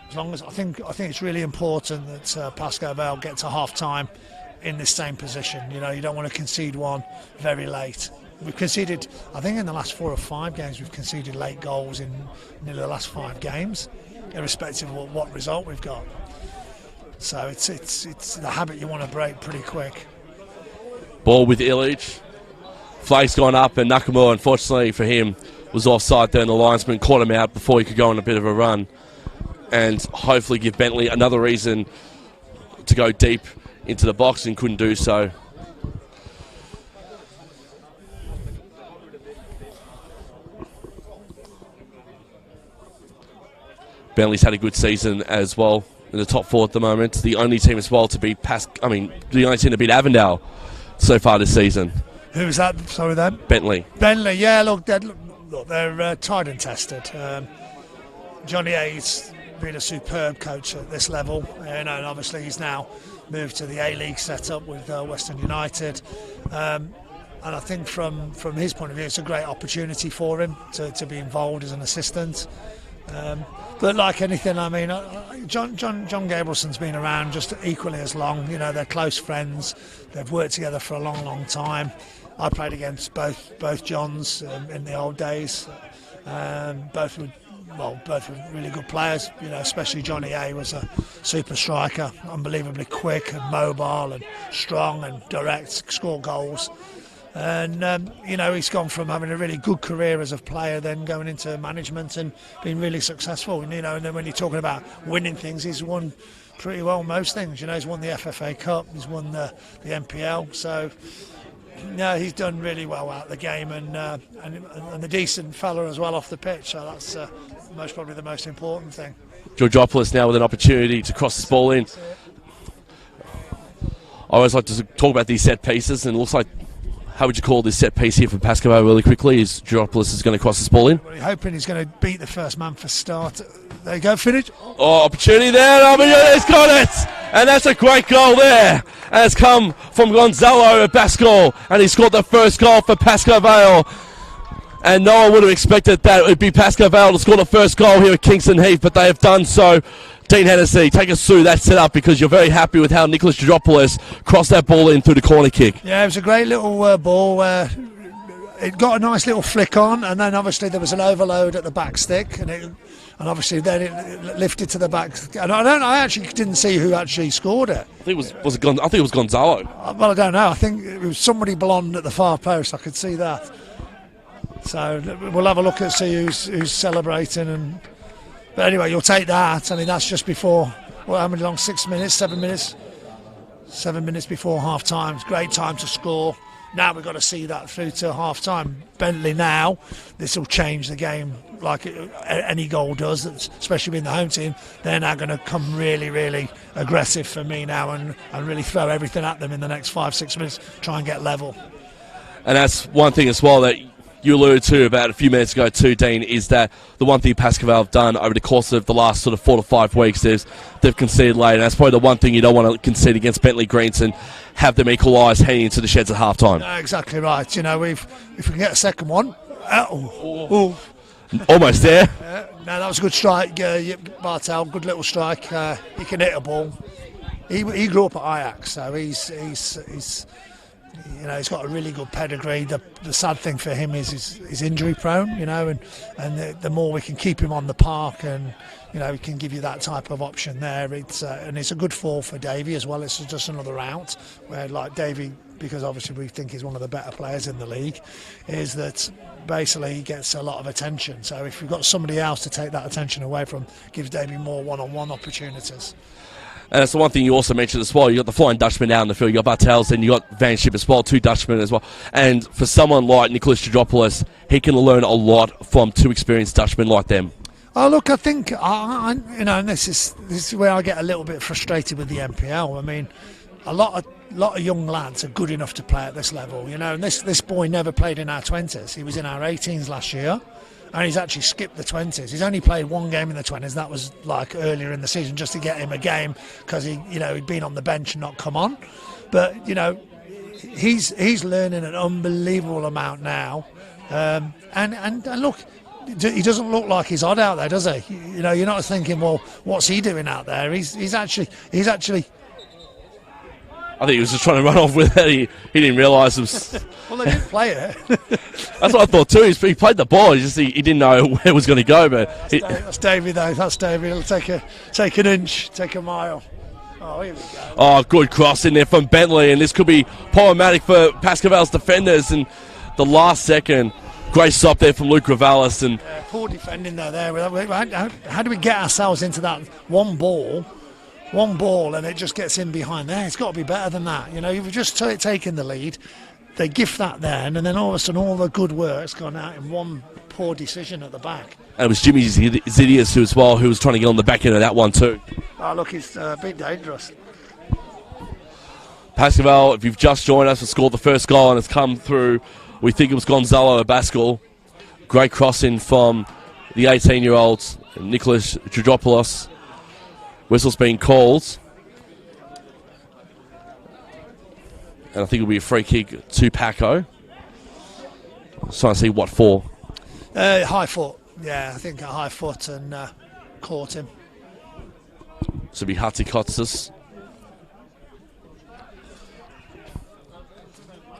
as long as I think it's really important that Pascoe Vale get to half time in this same position. You don't want to concede one very late. We've conceded, I think in the last 4 or 5 games, we've conceded late goals in nearly the last 5 games, irrespective of what result we've got. So it's the habit you want to break pretty quick. Ball with Illich. Flag's gone up, and Nakamura, unfortunately for him, was offside there, and the linesman caught him out before he could go on a bit of a run and hopefully give Bentleigh another reason to go deep into the box, and couldn't do so. Bentleigh's had a good season as well in the top 4 at the moment. The only team as well to beat the only team to beat Avondale so far this season. Who's that? Sorry, then. Bentleigh. Bentleigh, yeah. Look, they're tried and tested. Johnny A's been a superb coach at this level, and obviously he's now moved to the A-League setup with Western United. And I think from his point of view, it's a great opportunity for him to be involved as an assistant. But like anything, I mean, John Gabrielson's been around just equally as long. They're close friends. They've worked together for a long, long time. I played against both Johns in the old days. Both were really good players. Especially Johnny A was a super striker, unbelievably quick and mobile and strong and direct, score goals. And he's gone from having a really good career as a player, then going into management and being really successful. And then when you're talking about winning things, he's won pretty well most things. He's won the FFA Cup, he's won the NPL. So he's done really well out of the game, and a decent fella as well off the pitch. So that's probably the most important thing. Georgopoulos now with an opportunity to cross this ball in. I always like to talk about these set pieces, and it looks like, how would you call this set piece here for Pascoe really quickly? Is Georgopoulos is going to cross this ball in? Well, you're hoping he's going to beat the first man for start. There you go, finish. Oh, opportunity there. He's got it. And that's a great goal there. And it's come from Gonzalo at Pascoe, and he scored the first goal for Pascoe Vale. And no one would have expected that it would be Pascoe Vale to score the first goal here at Kingston Heath, but they have done so. Dean Hennessy, take us through that setup, because you're very happy with how Nicholas Georgopoulos crossed that ball in through the corner kick. Yeah, it was a great little ball. It got a nice little flick on, and then obviously there was an overload at the back stick, and obviously then it lifted to the back. And I actually didn't see who actually scored it. I think it was Gonzalo. Well, I don't know. I think it was somebody blonde at the far post. I could see that. So we'll have a look at see who's celebrating. But anyway, you'll take that. I mean, that's just before, how many long? 6 minutes, 7 minutes? 7 minutes before half time. It's a great time to score. Now we've got to see that through to half time. Bentleigh now, this will change the game like any goal does, especially being the home team. They're now going to come really, really aggressive for me now and really throw everything at them in the next 5-6 minutes, try and get level. And that's one thing as well that you alluded to about a few minutes ago too, Dean, is that the one thing Pascoe have done over the course of the last sort of 4 to 5 weeks is they've conceded late, and that's probably the one thing you don't want to concede against Bentleigh Greens and have them equalise heading into the sheds at half time. No, exactly right. If we can get a second one, almost there. No, that was a good strike, Bartel. Good little strike. He can hit a ball. He grew up at Ajax, so he's got a really good pedigree. The sad thing for him is he's injury prone, and the more we can keep him on the park, and he can give you that type of option there. It's a good fall for Davey as well. It's just another out where, like, Davey, because obviously we think he's one of the better players in the league, is that basically he gets a lot of attention. So if you've got somebody else to take that attention away from, gives Davey more one-on-one opportunities. And that's the one thing you also mentioned as well. You got the Flying Dutchman out in the field. You got Bartels, and you got Van Schip as well, 2 Dutchmen as well. And for someone like Nicholas Georgopoulos, he can learn a lot from 2 experienced Dutchmen like them. Oh, look, I think and this is where I get a little bit frustrated with the NPL. I mean, a lot of young lads are good enough to play at this level, you know. And this boy never played in our 20s. He was in our 18s last year, and he's actually skipped the 20s. He's only played one game in the 20s. That was like earlier in the season, just to get him a game because he'd been on the bench and not come on. But you know, he's learning an unbelievable amount now. And look, he doesn't look like he's odd out there, does he? You know, you're not thinking, well, what's he doing out there? He's actually. I think he was just trying to run off with it. He didn't realise it was. Well, they didn't play it. That's what I thought too. He played the ball. He didn't know where it was going to go. But that's Davey though. That's Davey. He'll take an inch, take a mile. Oh, here we go. Oh, good cross in there from Bentleigh, and this could be problematic for Pascoe's defenders. And the last second, great stop there from Luke Ravalis. And poor defending there. How do we get ourselves into that one ball, and it just gets in behind there? It's got to be better than that. You know, you've just taken the lead. They gift that then, and then all of a sudden all the good work's gone out in one poor decision at the back. And it was Jimmy Zidias who was trying to get on the back end of that one too. Oh, look, it's a bit dangerous. Pascoe, if you've just joined us, has scored the first goal and it's come through. We think it was Gonzalo Abascal. Great crossing from the 18-year-old Nicholas Georgopoulos. Whistle's been called. And I think it'll be a free kick to Paco. Just trying to see what for. High foot. Yeah, I think a high foot and caught him. So it'll be Hatzicotzis.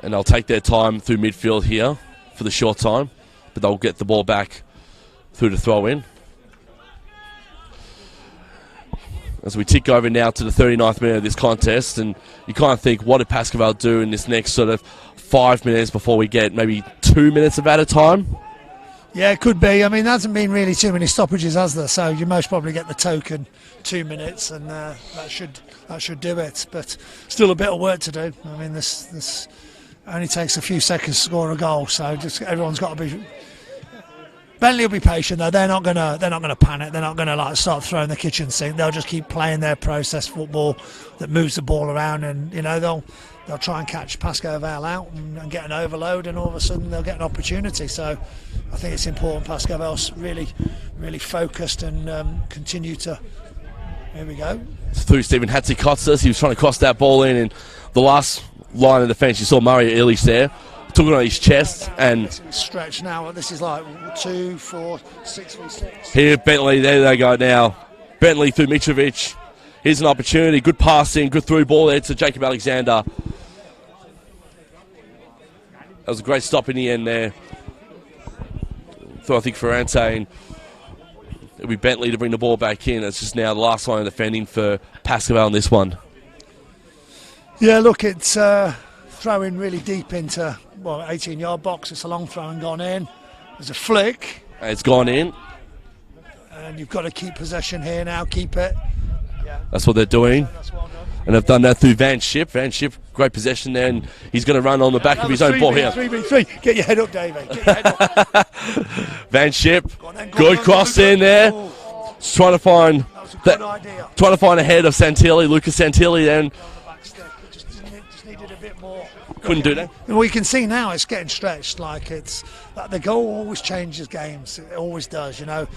And they'll take their time through midfield here for the short time. But they'll get the ball back through to throw in. As we tick over now to the 39th minute of this contest, and you kind of think, what did Pascoe do in this next sort of 5 minutes before we get maybe 2 minutes of added time? Yeah, it could be. I mean, there hasn't been really too many stoppages, has there? So you most probably get the token 2 minutes, and that should do it. But still a bit of work to do. I mean, this only takes a few seconds to score a goal, so just everyone's got to be. Bentleigh will be patient though. They're not gonna panic. They're not gonna like start throwing the kitchen sink. They'll just keep playing their process football that moves the ball around, and you know they'll try and catch Pascoe Vale out and get an overload, and all of a sudden they'll get an opportunity. So I think it's important Pascoe Vale's really focused and continue to. Here we go. Through Stephen Hatzicotzis. He was trying to cross that ball in, and the last line of defence, you saw Murray Ehrlich there. Took it on his chest and stretch now. This is like 2, 4, 6 v 6. Here, Bentleigh. There they go now. Bentleigh through Mitrovic. Here's an opportunity. Good passing. Good through ball there to Jacob Alexander. That was a great stop in the end there. So I think Ferrante, and it'll be Bentleigh to bring the ball back in. It's just now the last line of defending for Pascoe on this one. Yeah, look, it's throwing really deep into 18-yard box. It's a long throw and gone in. There's a flick. It's gone in. And you've got to keep possession here now. Keep it. Yeah. That's what they're doing. That's well done. And they've done that through Van Schip. Van Schip, great possession there, and he's going to run on the back of his own ball here. 3v3. Get your head up, David. Get your head up. Van Schip, good cross in there. Trying to find a head of Santilli, Lucas Santilli then. Couldn't do that. And we can see now it's getting stretched. Like the goal always changes games. It always does. You know,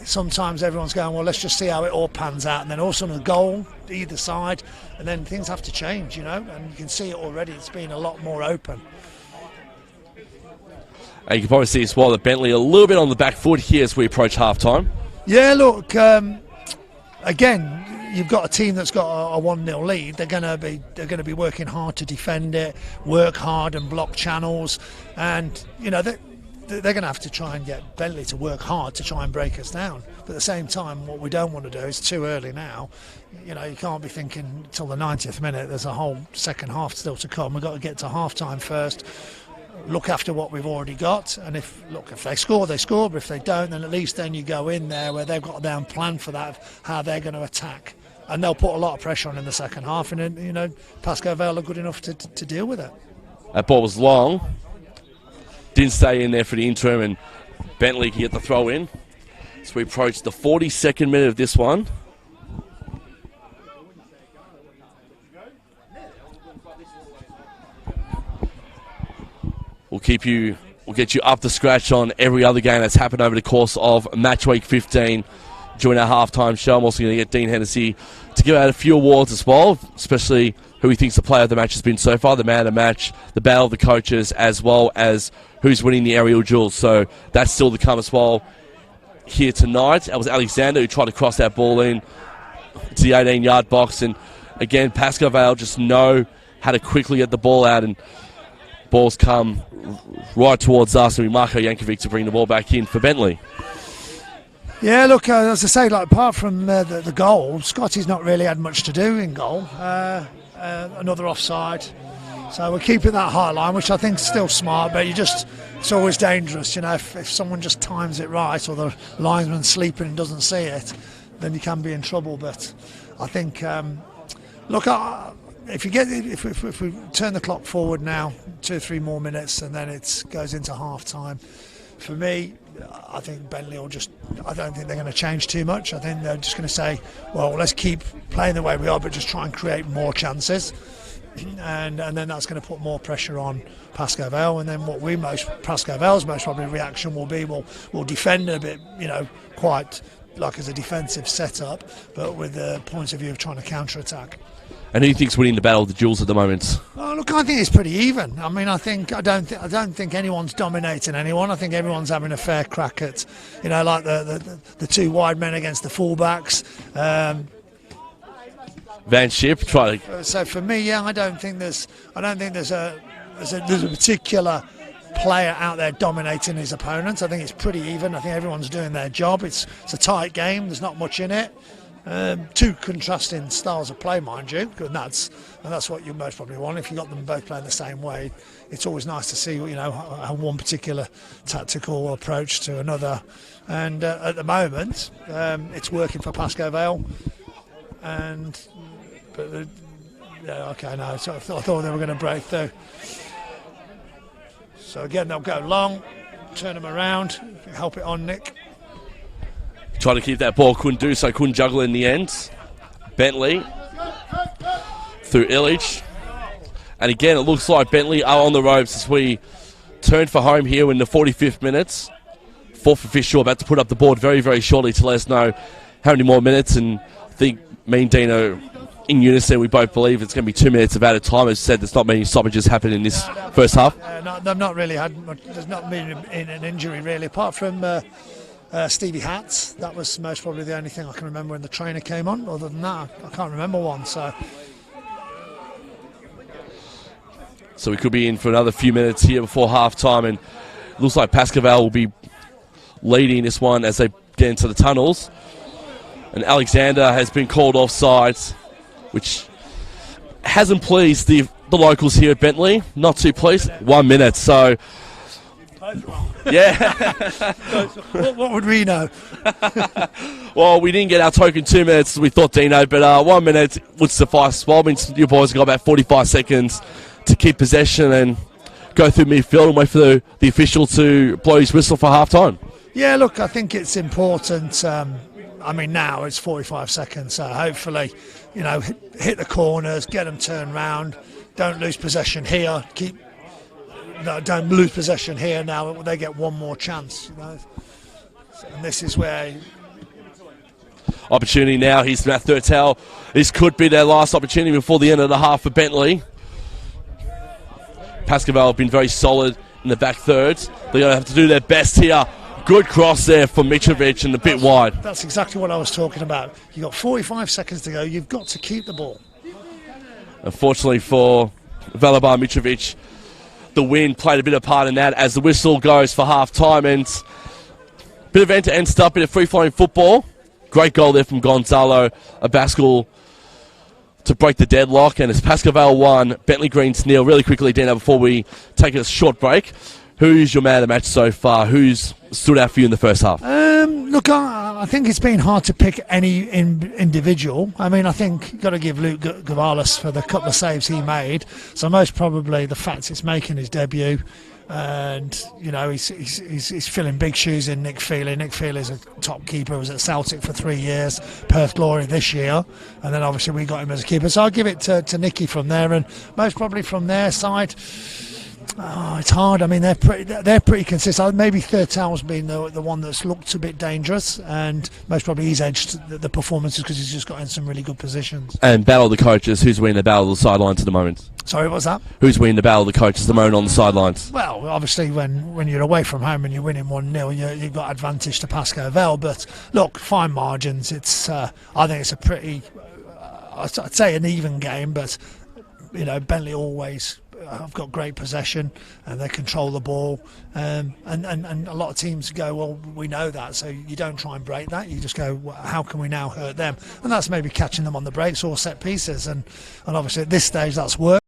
sometimes everyone's going, well, let's just see how it all pans out, and then all of a sudden a goal either side, and then things have to change. You know, and you can see it already. It's been a lot more open. And you can probably see as well that Bentleigh a little bit on the back foot here as we approach half time. Yeah, look. Again, you've got a team that's got a 1-0 lead. They're going to be working hard to defend it, work hard and block channels, and you know they're going to have to try and get Bentleigh to work hard to try and break us down. But at the same time, what we don't want to do is too early now. You know, you can't be thinking till the 90th minute. There's a whole second half still to come. We've got to get to half time first. Look after what we've already got, and if they score, they score. But if they don't, then at least then you go in there where they've got a damn plan for that, how they're going to attack, and they'll put a lot of pressure on in the second half. And then you know, Pascoe Vale are good enough to deal with it. That ball was long, didn't stay in there for the interim, and Bentleigh can get the throw in. So we approach the 42nd minute of this one. We'll get you up to scratch on every other game that's happened over the course of match week 15 during our halftime show. I'm also going to get Dean Hennessy to give out a few awards as well, especially who he thinks the player of the match has been so far, the man of the match, the battle of the coaches, as well as who's winning the aerial duels. So that's still to come as well here tonight. That was Alexander who tried to cross that ball in to the 18-yard box. And again, Pascoe Vale just know how to quickly get the ball out, and balls come right towards us, and we Marko Jankovic to bring the ball back in for Bentleigh. Yeah, look, as I say, like apart from the goal, Scotty's not really had much to do in goal. Another offside. So we're keeping that high line, which I think is still smart, but it's always dangerous, you know, if someone just times it right or the linesman's sleeping and doesn't see it, then you can be in trouble. But I think, if we turn the clock forward now, 2 or 3 more minutes, and then it goes into half time, for me, I think Bentleigh I don't think they're going to change too much. I think they're just going to say, well, let's keep playing the way we are, but just try and create more chances. And then that's going to put more pressure on Pascoe Vale. And then Pascoe Vale's most probably reaction will be, we'll defend a bit, you know, quite like as a defensive setup, but with the point of view of trying to counter-attack. And who do you think's winning the battle of the duels at the moment? Oh, look, I think it's pretty even. I mean, I don't think anyone's dominating anyone. I think everyone's having a fair crack at, you know, like the 2 wide men against the fullbacks. Van Schip trying to. So for me, yeah, I don't think there's a particular player out there dominating his opponents. I think it's pretty even. I think everyone's doing their job. It's a tight game. There's not much in it. 2 contrasting styles of play, mind you, and that's what you most probably want. If you got them both playing the same way, it's always nice to see, you know, how one particular tactical approach to another. And at the moment, it's working for Pascoe Vale. So I thought they were going to break through. So again, they'll go long, turn them around, help it on, Nick. Trying to keep that ball, couldn't do so, couldn't juggle in the end. Bentleigh through Illich. And again, it looks like Bentleigh are on the ropes as we turn for home here in the 45th minutes. Fourth official about to put up the board very, very shortly to let us know how many more minutes. And I think me and Dino, in unison, we both believe it's going to be 2 minutes of added time. As said, there's not many stoppages happening in this first half. They've not really had much. There's not been an injury really, apart from Stevie Hatts. That was most probably the only thing I can remember when the trainer came on. Other than that, I can't remember one. So we could be in for another few minutes here before half time, and it looks like Pascoe Vale will be leading this one as they get into the tunnels. And Alexander has been called offside, which hasn't pleased the locals here at Bentleigh. Not too pleased. 1 minute, so yeah. what would we know? Well, we didn't get our token 2 minutes as we thought, Dino, but 1 minute would suffice. Well, I mean, you boys have got about 45 seconds to keep possession and go through midfield and wait for the official to blow his whistle for half time. Yeah, look, I think it's important. I mean, now it's 45 seconds, so hopefully, you know, hit the corners, get them turned round, don't lose possession here, don't lose possession here now, they get one more chance, you know. And this is where... Opportunity now, here's Matt Thurtell. This could be their last opportunity before the end of the half for Bentleigh. Pascoe Vale have been very solid in the back thirds. They're going to have to do their best here. Good cross there for Mitrovic and a bit wide. That's exactly what I was talking about. You've got 45 seconds to go. You've got to keep the ball. Unfortunately for Vale Mitrovic, the wind played a bit of part in that as the whistle goes for half-time. And a bit of end-to-end stuff, bit of free-flowing football. Great goal there from Gonzalo Abascal to break the deadlock. And it's Pascoe Vale 1, Bentleigh Greens 0. Really quickly, Dana, before we take a short break, who's your man of the match so far? Who's stood out for you in the first half? Look, I think it's been hard to pick any individual. I mean, I think you've got to give Luke Gavalis for the couple of saves he made. So most probably the fact it's making his debut. And, you know, he's filling big shoes in Nick Feely. Nick Feely's a top keeper, was at Celtic for 3 years, Perth Glory this year. And then obviously we got him as a keeper. So I'll give it to Nicky from there. And most probably from their side, Oh, it's hard. I mean, they're pretty consistent. Maybe Third Tower's been the one that's looked a bit dangerous, and most probably he's edged the performances because he's just got in some really good positions. And battle of the coaches, who's winning the battle of the sidelines at the moment? Sorry, what was that? Who's winning the battle of the coaches at the moment on the sidelines? Well, obviously, when you're away from home and you're winning 1-0, you've got advantage to Pascoe Vale. But look, fine margins. I think it's a pretty, I'd say an even game. But Bentleigh always have got great possession and they control the ball. And a lot of teams go, well, we know that, so you don't try and break that. You just go, well, how can we now hurt them? And that's maybe catching them on the breaks or set pieces. And obviously at this stage, that's worked.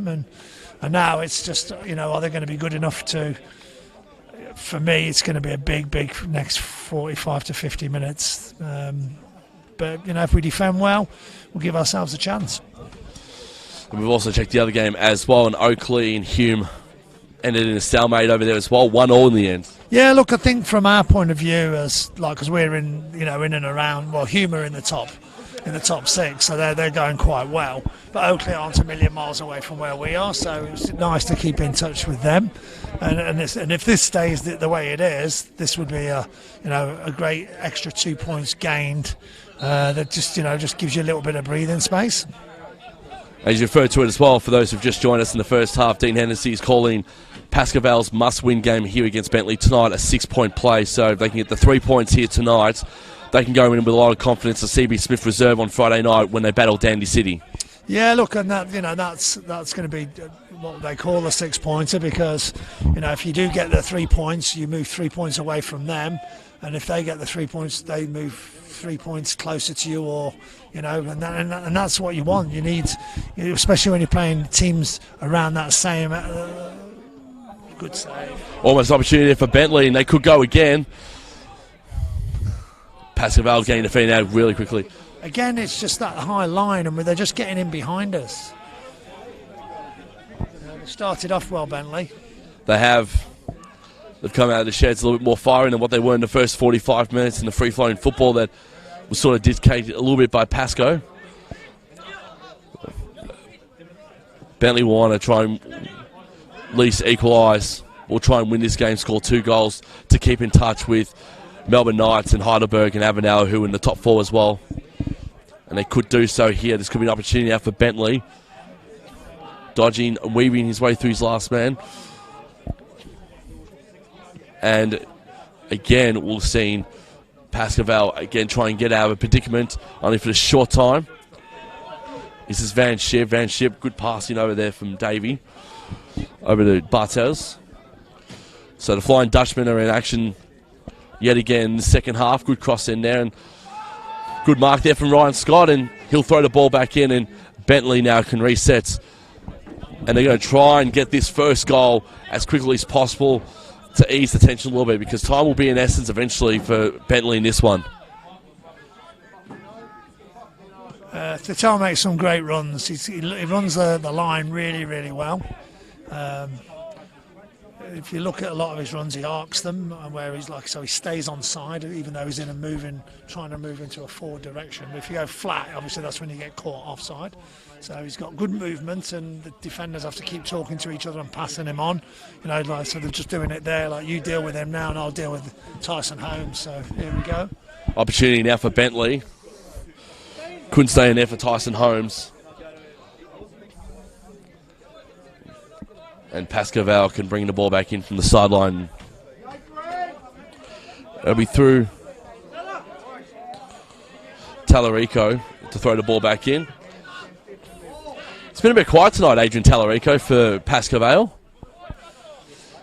And now it's just, are they going to be good enough to? For me, it's going to be a big next 45 to 50 minutes. But if we defend well, we'll give ourselves a chance. And we've also checked the other game as well, and Oakley and Hume ended in a stalemate over there as well, 1-1 in the end. Yeah, look, I think from our point of view, because we're in and around, well, Hume are in the top 6, so they're going quite well. But Oakley aren't a million miles away from where we are, so it's nice to keep in touch with them. And if this stays the way it is, this would be a great extra 2 points gained. That just gives you a little bit of breathing space. As you referred to it as well, for those who've just joined us in the first half, Dean Hennessy is calling Pascoe's must-win game here against Bentleigh tonight a 6-point play. So if they can get the 3 points here tonight, they can go in with a lot of confidence to CB Smith Reserve on Friday night when they battle Dandy City. Yeah, look, and that's going to be what they call a 6-pointer, because if you do get the 3 points, you move 3 points away from them, and if they get the 3 points, they move 3 points closer to you, or and that's what you want. You need, especially when you're playing teams around that same. Good save. Almost opportunity for Bentleigh, and they could go again. Pascoe getting defeated out really quickly. Again, it's just that high line, and they're just getting in behind us. They started off well, Bentleigh. They've come out of the sheds a little bit more firing than what they were in the first 45 minutes in the free-flowing football that was sort of dictated a little bit by Pascoe. Bentleigh will want to try and at least equalise or try and win this game, score 2 goals to keep in touch with Melbourne Knights and Heidelberg and Avenel, who are in the top 4 as well. And they could do so here. This could be an opportunity now for Bentleigh. Dodging and weaving his way through his last man. And again, we'll see Pascoe again try and get out of a predicament, only for a short time. This is Van Schip. Van Schip, good passing over there from Davey. Over to Bartels. So the Flying Dutchmen are in action yet again in the second half. Good cross in there, and good mark there from Ryan Scott, and he'll throw the ball back in, and Bentleigh now can reset. And they're going to try and get this first goal as quickly as possible to ease the tension a little bit, because time will be in essence eventually for Bentleigh in this one. Tatel makes some great runs. He runs the line really, really well. If you look at a lot of his runs, he arcs them, where he stays on side, even though he's trying to move into a forward direction. But if you go flat, obviously that's when you get caught offside. So he's got good movement, and the defenders have to keep talking to each other and passing him on. So they're just doing it there, like you deal with him now and I'll deal with Tyson Holmes. So here we go. Opportunity now for Bentleigh. Couldn't stay in there for Tyson Holmes. And Pascoe can bring the ball back in from the sideline. It'll be through Tallarico to throw the ball back in. It's been a bit quiet tonight, Adrian Tallarico, for Pascoe.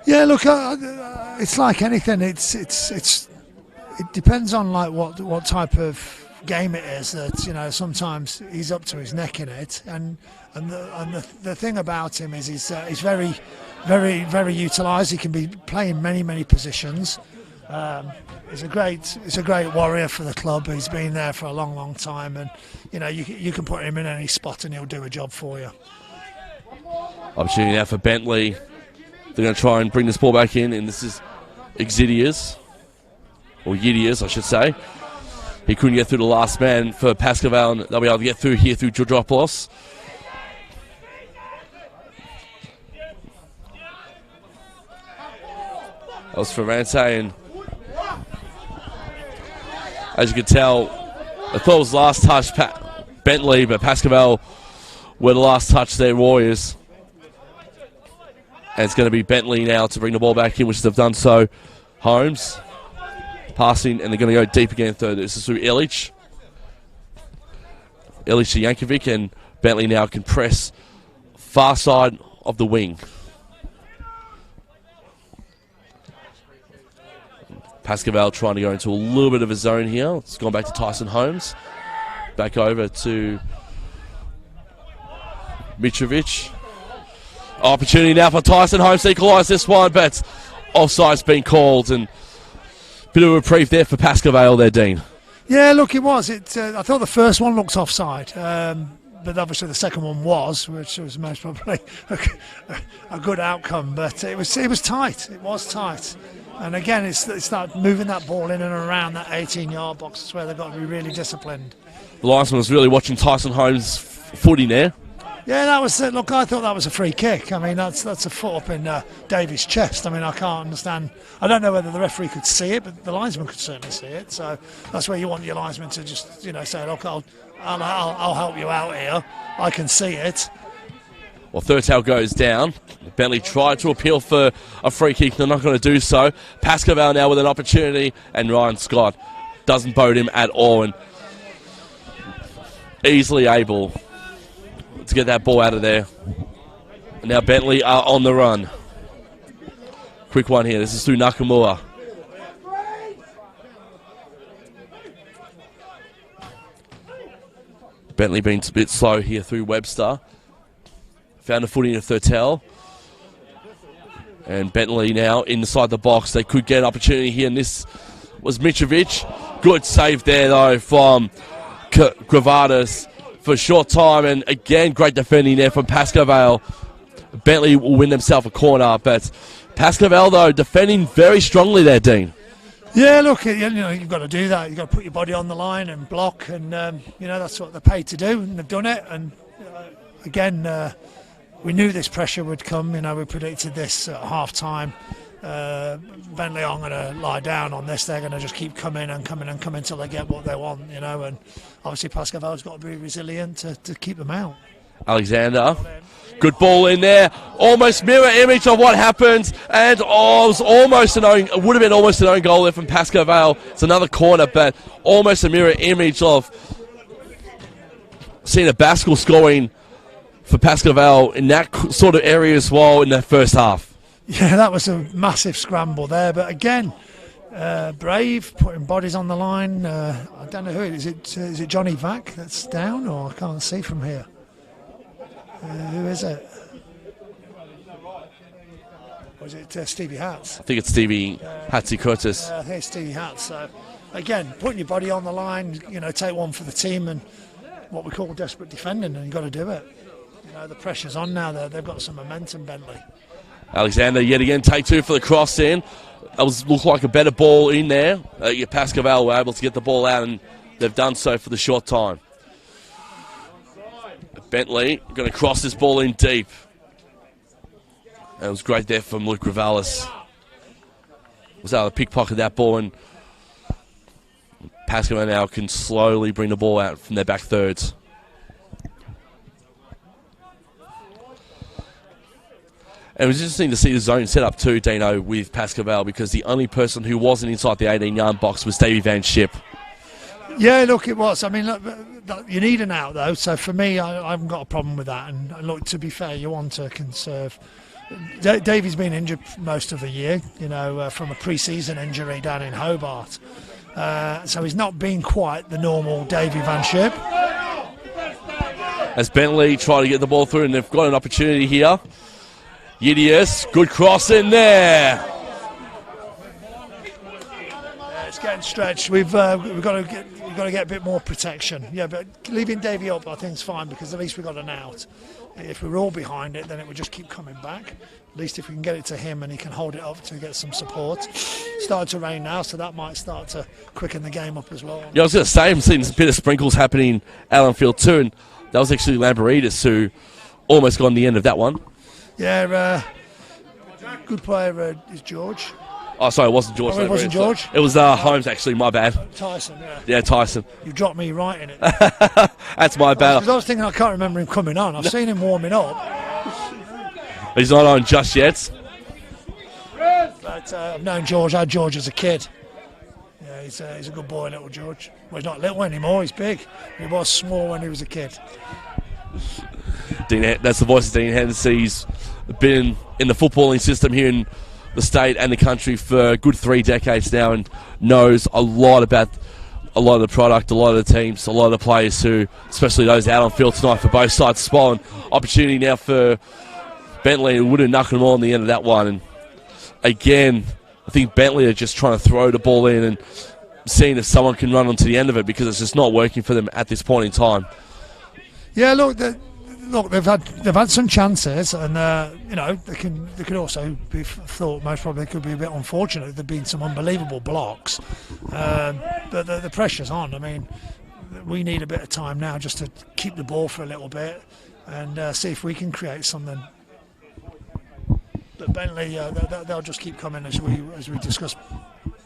Yeah, look, it's like anything. It depends on what type of game it is. That sometimes he's up to his neck in it, and the thing about him is he's very, very, very utilised. He can be playing many positions. He's a great warrior for the club. He's been there for a long time, and you can put him in any spot and he'll do a job for you. Opportunity now for Bentleigh. They're going to try and bring this ball back in, and this is Yidias, I should say. He couldn't get through the last man for Pascoe, and they'll be able to get through here through Georgopoulos. That was Ferrante, and as you can tell, I thought it was last touch Bentleigh, but Pascoe were the last touch their Warriors. And it's going to be Bentleigh now to bring the ball back in, which they've done so. Holmes passing, and they're going to go deep again third. This is through Illich. Illich to Jankovic, and Bentleigh now can press far side of the wing. Pascoe trying to go into a little bit of a zone here. It's gone back to Tyson Holmes. Back over to Mitrovic. Opportunity now for Tyson Holmes to equalise this one, but offside's been called, and bit of a reprieve there for Pascoe Vale there, Dean. Yeah, look, it was. I thought the first one looked offside, but obviously the second one was, which was most probably a good outcome. But it was tight. It was tight. And again, it's that moving that ball in and around that 18-yard box. That's where they've got to be really disciplined. The linesman was really watching Tyson Holmes' footing there. Yeah, that was it. Look, I thought that was a free kick. I mean, that's a foot up in Davies' chest. I mean, I can't understand. I don't know whether the referee could see it, but the linesman could certainly see it. So that's where you want your linesman to just, say, look, I'll help you out here. I can see it. Well, Thurtell goes down. Bentleigh tried to appeal for a free kick. They're not going to do so. Pascoe Vale now with an opportunity, and Ryan Scott doesn't bode him at all, and easily able to get that ball out of there. And now Bentleigh are on the run. Quick one here. This is through Nakamura. Bentleigh being a bit slow here through Webster. Found a footing of Thurtell. And Bentleigh now inside the box. They could get an opportunity here, and this was Mitrovic. Good save there, though, from Gravatas for a short time. And again, great defending there from Pascoe Vale. Bentleigh will win themselves a corner, but Pascoe Vale, though, defending very strongly there, Dean. Yeah, look, you've got to do that. You've got to put your body on the line and block, and that's what they're paid to do, and they've done it. And again, we knew this pressure would come. We predicted this at half time. Bentleigh aren't going to lie down on this. They're going to just keep coming until they get what they want. And obviously Pascoe Vale's got to be resilient to keep them out. Alexander. Good ball in there. Almost mirror image of what happened. And it was almost it would have been almost an own goal there from Pascoe Vale. It's another corner, but almost a mirror image of seeing a Pascoe scoring for Pascoe Vale in that sort of area as well in the first half. Yeah, that was a massive scramble there. But again, brave, putting bodies on the line. I don't know who it is. Is it Johnny Vac that's down, or I can't see from here? Who is it? Or is it Stevie Hatz? I think it's Stevie Hatsy Curtis. I think it's Stevie Hatz. So, again, putting your body on the line, take one for the team, and what we call desperate defending, and you've got to do it. The pressure's on now. They've got some momentum, Bentleigh. Alexander yet again, take two for the cross in. That looked like a better ball in there. Pascoe Vale were able to get the ball out, and they've done so for the short time. Bentleigh going to cross this ball in deep. That was great there from Luke Gravalis. Was able to pickpocket that ball, and Pascoe now can slowly bring the ball out from their back thirds. And it was interesting to see the zone set up too, Dino, with Pascoe Vale, because the only person who wasn't inside the 18-yard box was Davey Van Schip. Yeah, look, it was. I mean, look, you need an out, though. So for me, I haven't got a problem with that. And look, to be fair, you want to conserve. Davey's been injured most of the year, from a pre-season injury down in Hobart. So he's not been quite the normal Davey Van Schip. As Bentleigh try to get the ball through, and they've got an opportunity here. Yidius, good cross in there. It's getting stretched. We've got to get a bit more protection. Yeah, but leaving Davey up, I think, is fine, because at least we got an out. If we were all behind it, then it would just keep coming back. At least if we can get it to him and he can hold it up to get some support. It's starting to rain now, so that might start to quicken the game up as well. Yeah, I was going to say, I'm seeing a bit of sprinkles happening at Allen Field too, and that was actually Lamberidis who almost got on the end of that one. Yeah, good player is George. Oh, sorry, it wasn't George. Oh, it wasn't George? It was Holmes, actually, my bad. Tyson, yeah. Yeah, Tyson. You dropped me right in it. That's my bad. Because I was thinking I can't remember him coming on. I've seen him warming up. He's not on just yet. But I've known George. I had George as a kid. Yeah, he's a good boy, little George. Well, he's not little anymore, he's big. He was small when he was a kid. That's the voice of Dean Henderson. He's been in the footballing system here in the state and the country for a good 3 decades now, and knows a lot about a lot of the product, a lot of the teams, a lot of the players who, especially those out on field tonight for both sides. Spawn opportunity now for Bentleigh would have knocked them all in the end of that one. And again, I think Bentleigh are just trying to throw the ball in and seeing if someone can run onto the end of it, because it's just not working for them at this point in time. Yeah, look, they've had some chances, and they could also be thought most probably could be a bit unfortunate. There've been some unbelievable blocks, but the pressure's on. I mean, we need a bit of time now just to keep the ball for a little bit and see if we can create something. But Bentleigh, they'll just keep coming as we discussed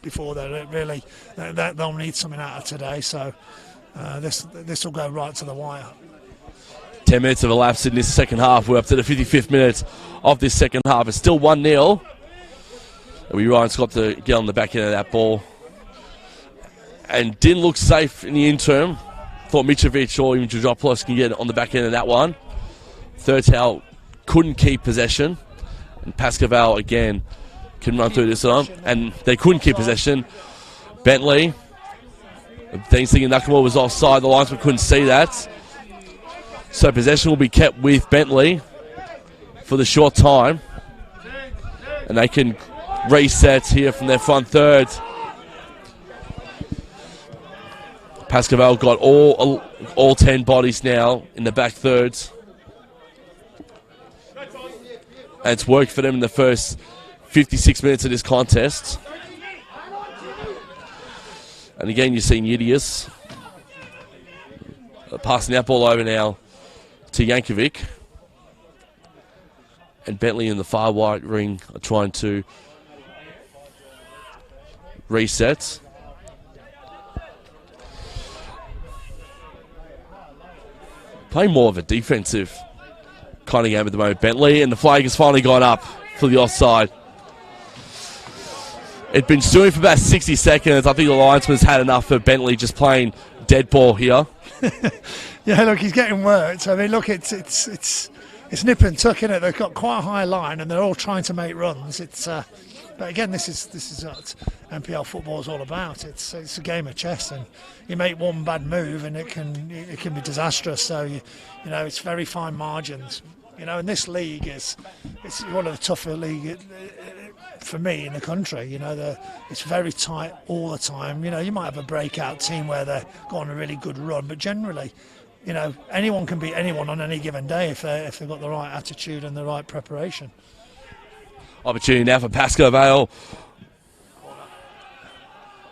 before. They'll need something out of today. So this will go right to the wire. 10 minutes have elapsed in this second half. We're up to the 55th minute of this second half. It's still 1-0. Ryan Scott to get on the back end of that ball. And didn't look safe in the interim. Thought Mitrovic or even Georgopoulos can get on the back end of that one. Third towel couldn't keep possession. And Pascoe again can run through this one. And they couldn't keep possession. Bentleigh. Things thinking Nakamura was offside. The linesman couldn't see that. So possession will be kept with Bentleigh for the short time. And they can reset here from their front third. Pascoe got all 10 bodies now in the back thirds. And it's worked for them in the first 56 minutes of this contest. And again, you're seeing Yidius passing that ball over now to Jankovic. And Bentleigh in the far right ring are trying to reset. Playing more of a defensive kind of game at the moment, Bentleigh, and the flag has finally gone up for the offside. It'd been stewing for about 60 seconds. I think the linesman's had enough of Bentleigh just playing dead ball here. Yeah, look, he's getting worked. I mean, look, it's nip and tuck, isn't it? They've got quite a high line, and they're all trying to make runs. But again, this is what NPL football is all about. It's a game of chess, and you make one bad move, and it can be disastrous. So it's very fine margins. And this league it's one of the tougher league for me in the country. It's very tight all the time. You might have a breakout team where they go on a really good run, but generally, anyone can beat anyone on any given day if they've got the right attitude and the right preparation. Opportunity now for Pascoe Vale.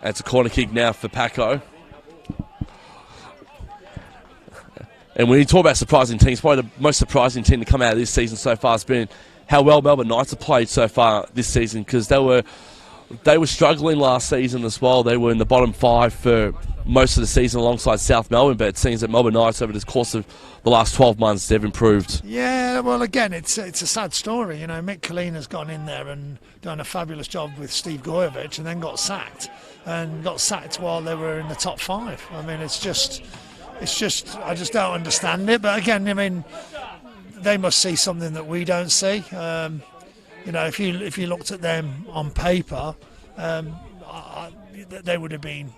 It's a corner kick now for Paco. And when you talk about surprising teams, probably the most surprising team to come out of this season so far has been how well Melbourne Knights have played so far this season, because they were struggling last season as well. They were in the bottom 5 for most of the season alongside South Melbourne, but it seems that Melbourne Knights over the course of the last 12 months they've improved. Yeah, well, again, it's a sad story. Mick Kalina's gone in there and done a fabulous job with Steve Goyevich and then got sacked while they were in the top 5. I mean, it's just I just don't understand it. But again, I mean, they must see something that we don't see. If you looked at them on paper, they would have been,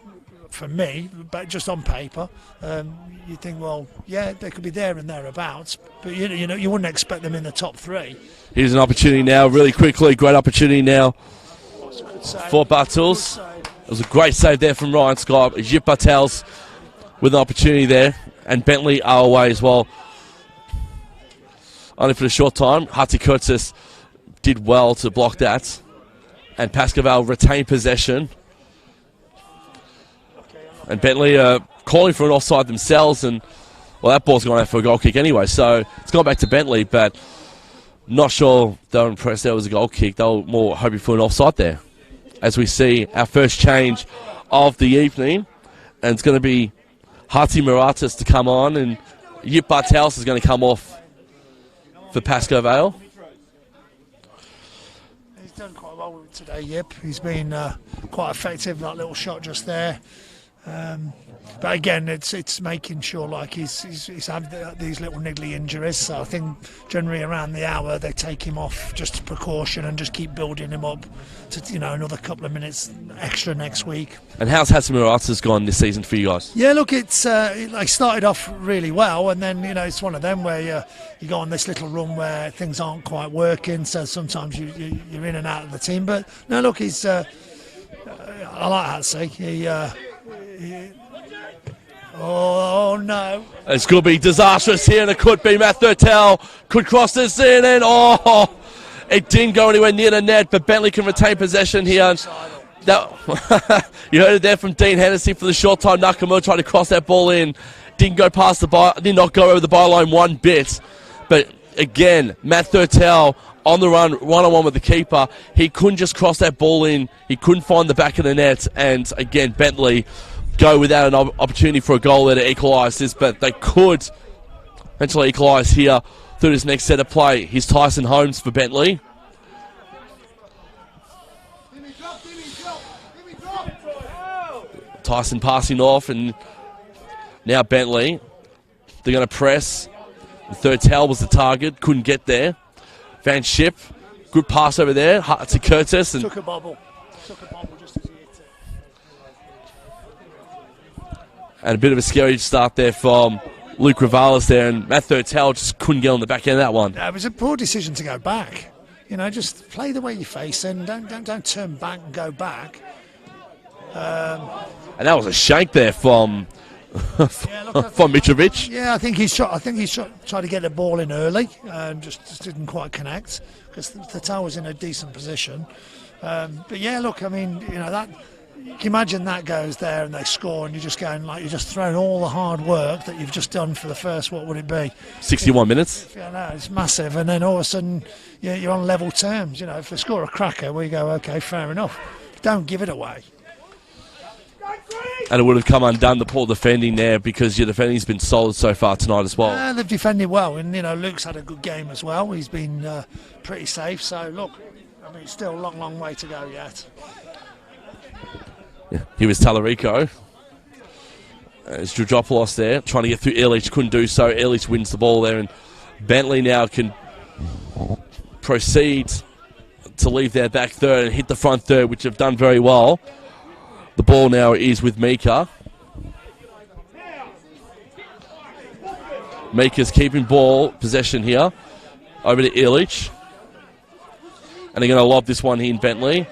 for me, but just on paper, you'd think, well, yeah, they could be there and thereabouts, but you wouldn't expect them in the top 3. Here's an opportunity now, really quickly, great opportunity now for Bartels. It was a great save there from Ryan Scott. Jip Bartels with an opportunity there, and Bentleigh are away as well. Only for a short time. Hatzi Kurtzis did well to block that, and Pascoe retained possession. And Bentleigh calling for an offside themselves, and well, that ball's gone out for a goal kick anyway, so it's gone back to Bentleigh, but not sure they were impressed there was a goal kick. They were more hoping for an offside there. As we see our first change of the evening, and it's going to be Hatzi Maratas to come on, and Yip Bartels is going to come off for Pascoe Vale. He's done quite well today, Yip. He's been quite effective, that little shot just there. But again, it's making sure like he's had these little niggly injuries. So I think generally around the hour they take him off just as precaution and just keep building him up to another couple of minutes extra next week. And how's Hatsumura's gone this season for you guys? Yeah, look, it's like started off really well, and then it's one of them where you go on this little run where things aren't quite working. So sometimes you're in and out of the team. But no, look, he's I like Hatsy. Oh no! It's going to be disastrous here, and it could be Matt Thurtell could cross this in, and it didn't go anywhere near the net, but Bentleigh can retain possession here. You heard it there from Dean Hennessy for the short time. Nakamura tried to cross that ball in, didn't go past the did not go over the byline one bit. But again, Matt Thurtell on the run, one-on-one with the keeper. He couldn't just cross that ball in. He couldn't find the back of the net, and again, Bentleigh go without an opportunity for a goal there to equalise this, but they could eventually equalise here through this next set of play. Here's Tyson Holmes for Bentleigh. Tyson passing off, and now Bentleigh. They're going to press. Thurtell was the target, couldn't get there. Van Schip, good pass over there to Curtis. And took a bobble just as he hit it. And a bit of a scary start there from Luke Ravalis there, and Matt Thurtell just couldn't get on the back end of that one. It was a poor decision to go back. Just play the way you face and don't turn back and go back. And that was a shank there from Mitrovic. Yeah, I think he's tried to get the ball in early and just didn't quite connect because Thurtell was in a decent position. But yeah, look, I mean, that. You can imagine that goes there and they score, and you're just going like you're just throwing all the hard work that you've just done for the first, what would it be? 61 minutes. Yeah, no, it's massive, and then all of a sudden you're on level terms. If they score a cracker, we go, okay, fair enough. Don't give it away. And it would have come undone, the poor defending there, because your defending's been solid so far tonight as well. They've defended well, and Luke's had a good game as well. He's been pretty safe. So look, I mean, it's still a long way to go yet. Here was Talarico. It's Drudopoulos there, trying to get through Ehrlich, couldn't do so. Ehrlich wins the ball there, and Bentleigh now can proceed to leave their back third and hit the front third, which have done very well. The ball now is with Mika. Mika's keeping ball possession here. Over to Ehrlich. And they're going to lob this one here in Bentleigh.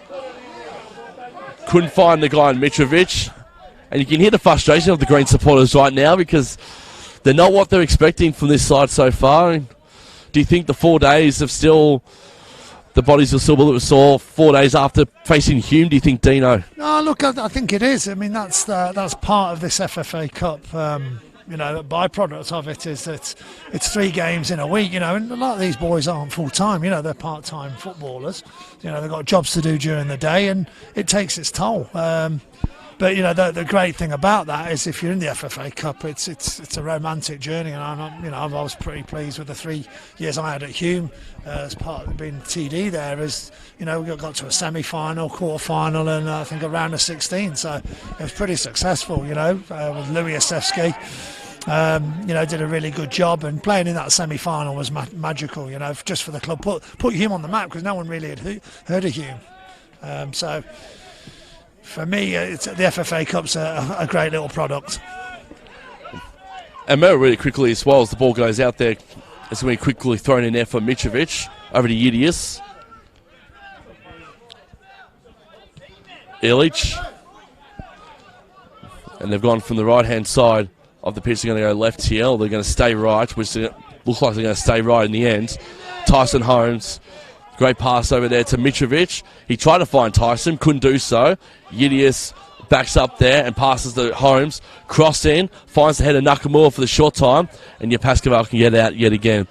Couldn't find the guy in Mitrovic. And you can hear the frustration of the Green supporters right now because they're not what they're expecting from this side so far. And do you think the 4 days of still... The bodies are still a little sore 4 days after facing Hume, do you think, Dino? No, look, I think it is. I mean, that's part of this FFA Cup. The byproduct of it is that it's 3 games in a week, and a lot of these boys aren't full-time, they're part-time footballers. They've got jobs to do during the day, and it takes its toll. But the great thing about that is if you're in the FFA Cup, it's a romantic journey, and I was pretty pleased with the 3 years I had at Hume as part of being TD there. As we got to a semi-final, quarter-final, and I think a round of 16. So it was pretty successful. With Louis Asevsky, did a really good job, and playing in that semi-final was magical. Just for the club, put Hume on the map because no one really had heard of Hume. So. For me, the FFA Cup's a great little product. And really quickly as well, as the ball goes out there, it's going to be quickly thrown in there for Mitrovic. Over to Udius. Ehrlich. And they've gone from the right-hand side of the pitch. They're going to go left here, or they're going to stay right, which looks like they're going to stay right in the end. Tyson Holmes. Great pass over there to Mitrovic. He tried to find Tyson, couldn't do so. Udius backs up there and passes to Holmes. Cross in, finds the head of Nakamura for the short time, and Pascoe can get out yet again.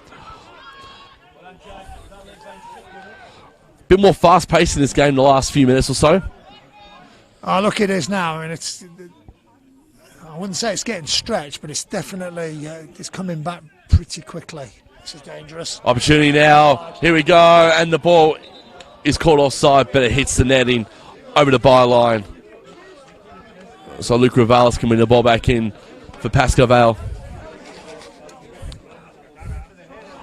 Bit more fast-paced in this game in the last few minutes or so. Oh, look, it is now. I mean, I wouldn't say it's getting stretched, but it's definitely it's coming back pretty quickly. This is dangerous. Opportunity now. Here we go. And the ball is caught offside, but it hits the netting over the byline. So Luke Rivales can win the ball back in for Pascoe Vale.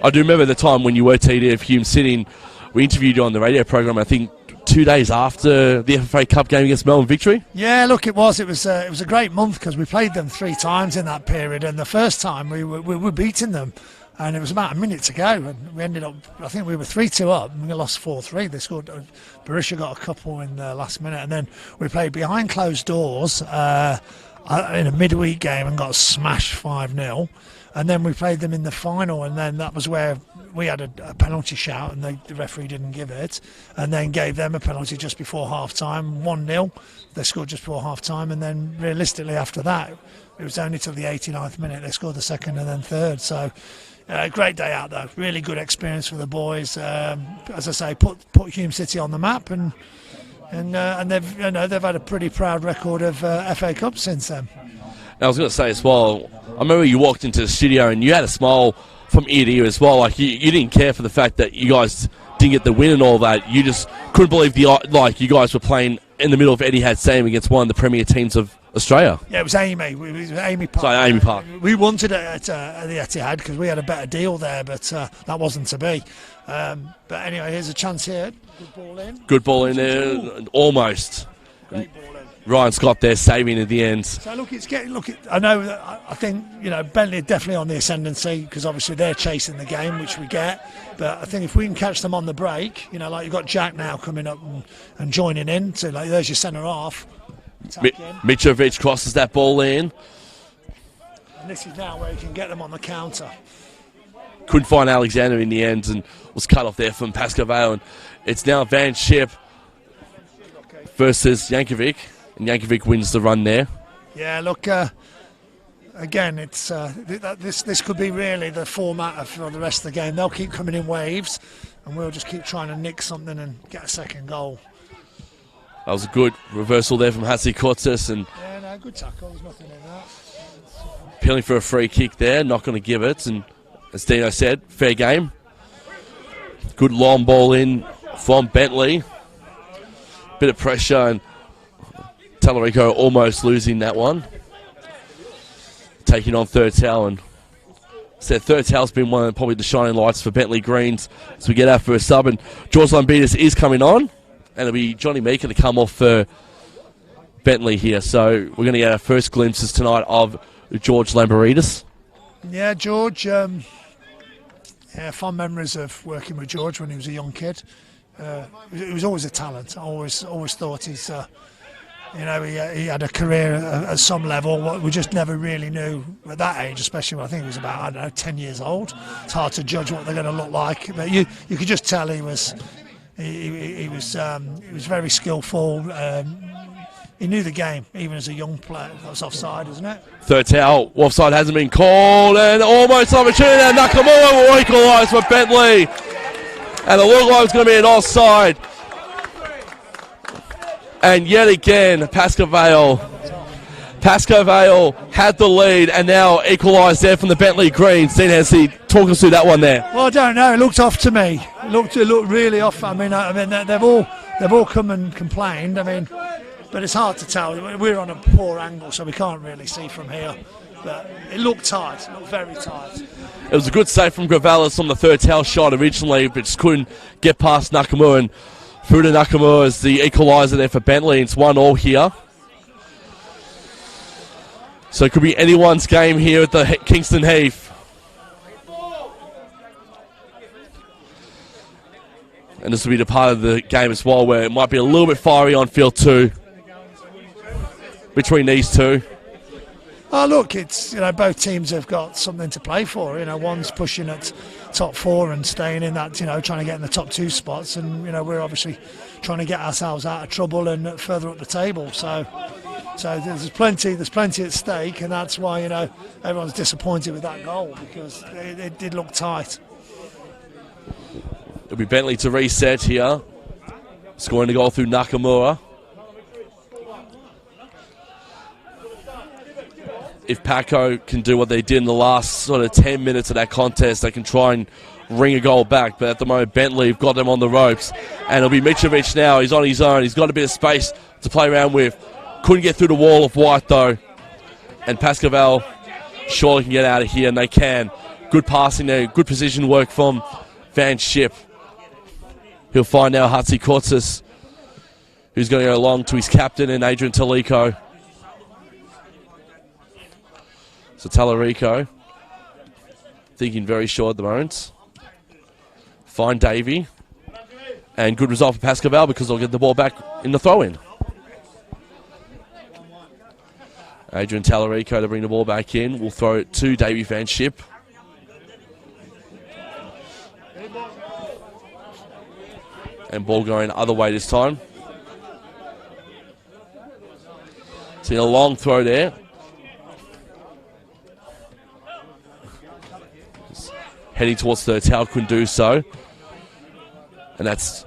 I do remember the time when you were TD of Hume sitting. We interviewed you on the radio program, I think 2 days after the FFA Cup game against Melbourne Victory. Yeah, look, it was a great month because we played them 3 times in that period, and the first time we were beating them, and it was about a minute to go, and we ended up, I think we were 3-2 up, and we lost 4-3. They scored, Barisha got a couple in the last minute, and then we played behind closed doors in a midweek game and got smashed 5-0. And then we played them in the final, and then that was where we had a penalty shout, and the referee didn't give it, and then gave them a penalty just before half-time, 1-0. They scored just before half-time, and then realistically after that, it was only till the 89th minute they scored the second and then third. So, great day out though. Really good experience for the boys. As I say, put Hume City on the map, and they've had a pretty proud record of FA Cup since then. Now, I was going to say as well, I remember you walked into the studio and you had a smile from ear to ear as well. Like you didn't care for the fact that you guys didn't get the win and all that. You just couldn't believe you guys were playing in the middle of Etihad Stadium against one of the premier teams of Australia. Yeah, it was Amy. It was Amy Park. Sorry, Amy Park. We wanted it at the Etihad because we had a better deal there, but that wasn't to be. But anyway, here's a chance here. Good ball in. Good ball in there, almost. Great ball in. Ryan Scott there saving at the end. So look, I know that I think Bentleigh are definitely on the ascendancy because obviously they're chasing the game, which we get. But I think if we can catch them on the break, like you've got Jack now coming up and joining in, so like there's your centre half. Mitrovic crosses that ball in. And this is now where you can get them on the counter. Couldn't find Alexander in the end and was cut off there from Pascoe Vale. And it's now Van Schip versus Jankovic. And Jankovic wins the run there. Yeah, look, again, it's this could be really the format for the rest of the game. They'll keep coming in waves, and we'll just keep trying to nick something and get a second goal. That was a good reversal there from Hatsi Kortis. Yeah, no, good tackle. There's nothing in that. Appealing for a free kick there, not going to give it. And as Dino said, fair game. Good long ball in from Bentleigh. Bit of pressure and Tallarico almost losing that one. Taking on Third Towel, and said Third Towel's been one of probably the shining lights for Bentleigh Greens as we get our first sub, and George Lambidas is coming on, and it'll be Johnny Meeker to come off for Bentleigh here. So we're going to get our first glimpses tonight of George Lambidas. Yeah, George. Fond memories of working with George when he was a young kid. He was always a talent. I always thought he's. He had a career at some level. We just never really knew at that age, especially when I think he was about 10 years old. It's hard to judge what they're going to look like, but you could just tell he was very skillful. He knew the game even as a young player. That was offside, isn't it? Third Towel, offside hasn't been called, and almost opportunity. And Nakamura will equalise for Bentleigh, and it looked like it was going to be an offside. And yet again, Pascoe Vale had the lead and now equalised there from the Bentleigh Greens. Dean Hensey, talk us through that one there. Well, I don't know. It looked off to me. It looked really off. I mean, they've all come and complained. But it's hard to tell. We're on a poor angle, so we can't really see from here. But it looked tight. It looked very tight. It was a good save from Gravalis on the Third Towel shot originally, but just couldn't get past Nakamura. And Fuda Nakamura is the equaliser there for Bentleigh. It's 1-1 here. So it could be anyone's game here at the Kingston Heath. And this will be the part of the game as well where it might be a little bit fiery on field 2 between these two. Oh, look, it's both teams have got something to play for. One's pushing at top 4 and staying in that, trying to get in the top 2 spots, and we're obviously trying to get ourselves out of trouble and further up the table. So there's plenty at stake, and that's why everyone's disappointed with that goal because it did look tight. It'll be Bentleigh to reset here, scoring the goal through Nakamura. If Pascoe can do what they did in the last sort of 10 minutes of that contest, they can try and ring a goal back. But at the moment, Bentleigh have got them on the ropes. And it'll be Mitrovic now. He's on his own. He's got a bit of space to play around with. Couldn't get through the wall of white though. And Pascoe surely can get out of here, and they can. Good passing there, good position work from Van Schip. He'll find now Hatzi Kortsis, who's going to go along to his captain and Adrian Talico. So Talarico thinking very short at the moment. Find Davey. And good result for Pascoe because they'll get the ball back in the throw-in. Adrian Talarico to bring the ball back in. We'll throw it to Davey Van Schip. And ball going other way this time. See a long throw there. Heading towards third towel, couldn't do so. And that's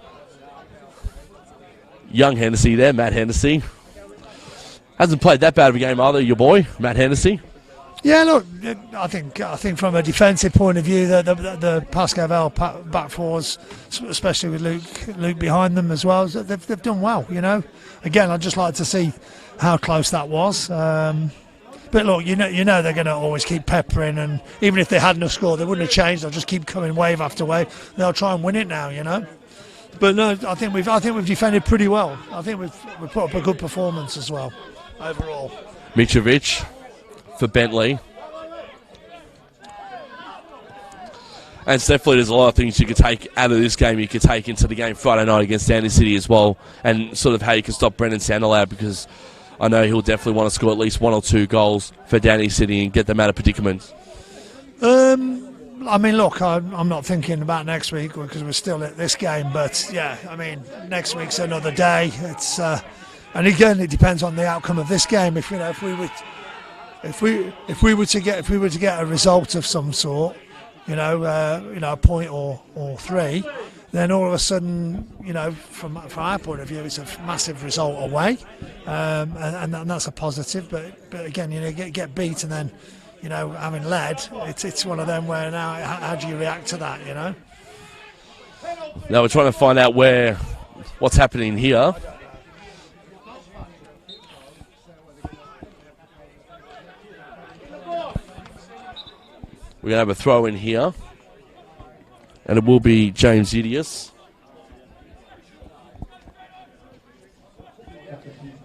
young Hennessy there, Matt Hennessy. Hasn't played that bad of a game either, your boy, Matt Hennessy. Yeah, look, I think from a defensive point of view, the Pascoe back fours, especially with Luke behind them as well, they've done well. You know, again, I'd just like to see how close that was. But look, you know they're going to always keep peppering, and even if they hadn't have scored, they wouldn't have changed. They'll just keep coming wave after wave. They'll try and win it now, you know. But no, I think we've defended pretty well. I think we've put up a good performance as well overall. Mitrovic for Bentleigh. And definitely there's a lot of things you could take out of this game you could take into the game Friday night against Dandy City as well, and sort of how you can stop Brendan Sandel out, because I know he'll definitely want to score at least 1 or 2 goals for Dandy City and get them out of predicaments. I mean, look, I'm not thinking about next week because we're still at this game, but yeah, I mean, next week's another day. It's and again, it depends on the outcome of this game. If we were to get a result of some sort, a point or 3, then all of a sudden, from our point of view, it's a massive result away, and that's a positive. But again, get beat and then, having led, it's one of them where now how do you react to that? Now we're trying to find out what's happening here. We're going to have a throw in here. And it will be James Idius.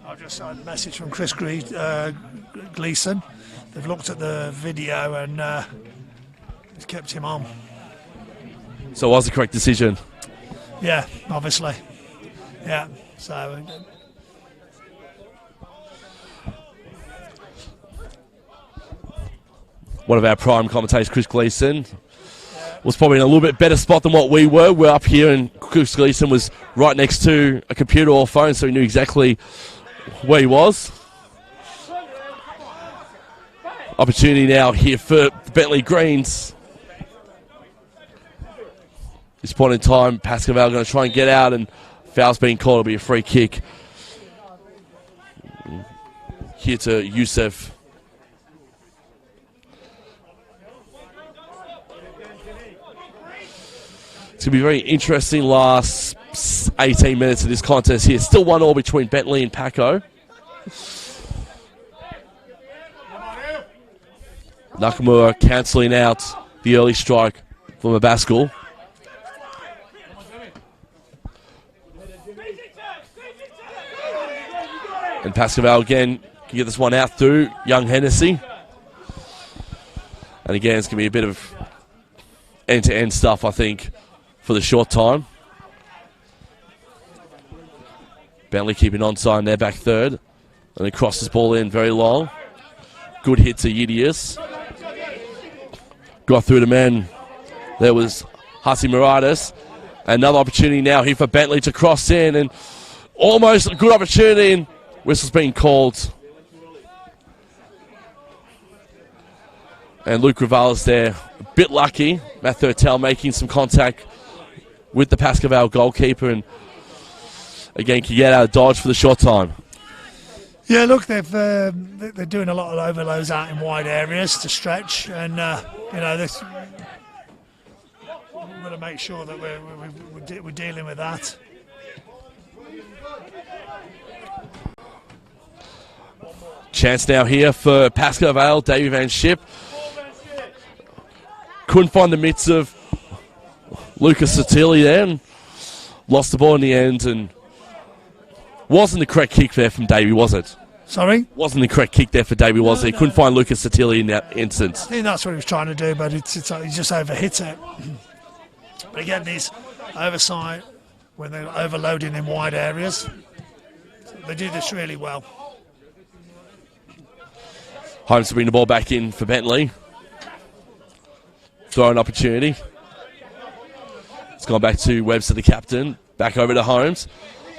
I've just had a message from Chris Gleeson. They've looked at the video and it's kept him on. So it was the correct decision? Yeah, obviously. Yeah, so... One of our prime commentators, Chris Gleeson, was probably in a little bit better spot than what we were. We're up here and Chris Gleeson was right next to a computer or phone, so he knew exactly where he was. Opportunity now here for Bentleigh Greens. This point in time, Pascoe going to try and get out, and foul's being called. It'll be a free kick. Here to Youssef. It's going to be very interesting last 18 minutes of this contest here. Still 1-1 between Bentleigh and Pascoe. Nakamura cancelling out the early strike from a Pascoe. And Pascoe again can get this one out through young Hennessy. And again, it's going to be a bit of end-to-end stuff, I think, for the short time. Bentleigh keeping onside there, back third. And he crosses ball in very long. Good hit to Yidius. Got through the man. There was Hasi Muratis. Another opportunity now here for Bentleigh to cross in. And almost a good opportunity. And whistle's being called. And Luke Rivales there, a bit lucky. Matt Thurtell making some contact with the Pascoe goalkeeper, and again can get out of dodge for the short time. Yeah, look, they're doing a lot of overloads out in wide areas to stretch, and this we've got to make sure that we're dealing with that. Chance now here for Pascoe Vale, Davey Van Schip. Couldn't find the midst of Lucas Satilli there and lost the ball in the end, and wasn't the correct kick there from Davey, was it? Sorry? Wasn't the correct kick there for Davey, was it? He couldn't find Lucas Satilli in that instance. I think that's what he was trying to do, but he just overhit it. But again, these oversight, when they're overloading in wide areas, they do this really well. Holmes to bring the ball back in for Bentleigh. Throwing opportunity. It's gone back to Webster, the captain. Back over to Holmes.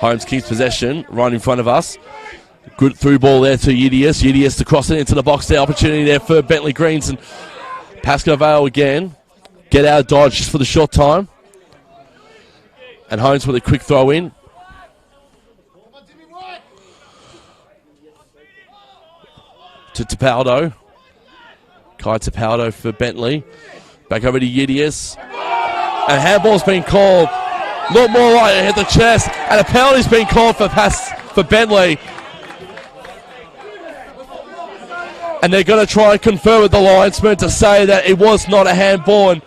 Holmes keeps possession right in front of us. Good through ball there to Udius. Udius to cross it into the box there. Opportunity there for Bentleigh Greens, and Pascoe Vale again. Get out of dodge just for the short time. And Holmes with a quick throw in. To Tapaldo. Kai Tapaldo for Bentleigh. Back over to Udius. And handball's been called. Look more right, it hit the chest. And a penalty's been called for Bentleigh. And they're going to try and confer with the linesman to say that it was not a handball. And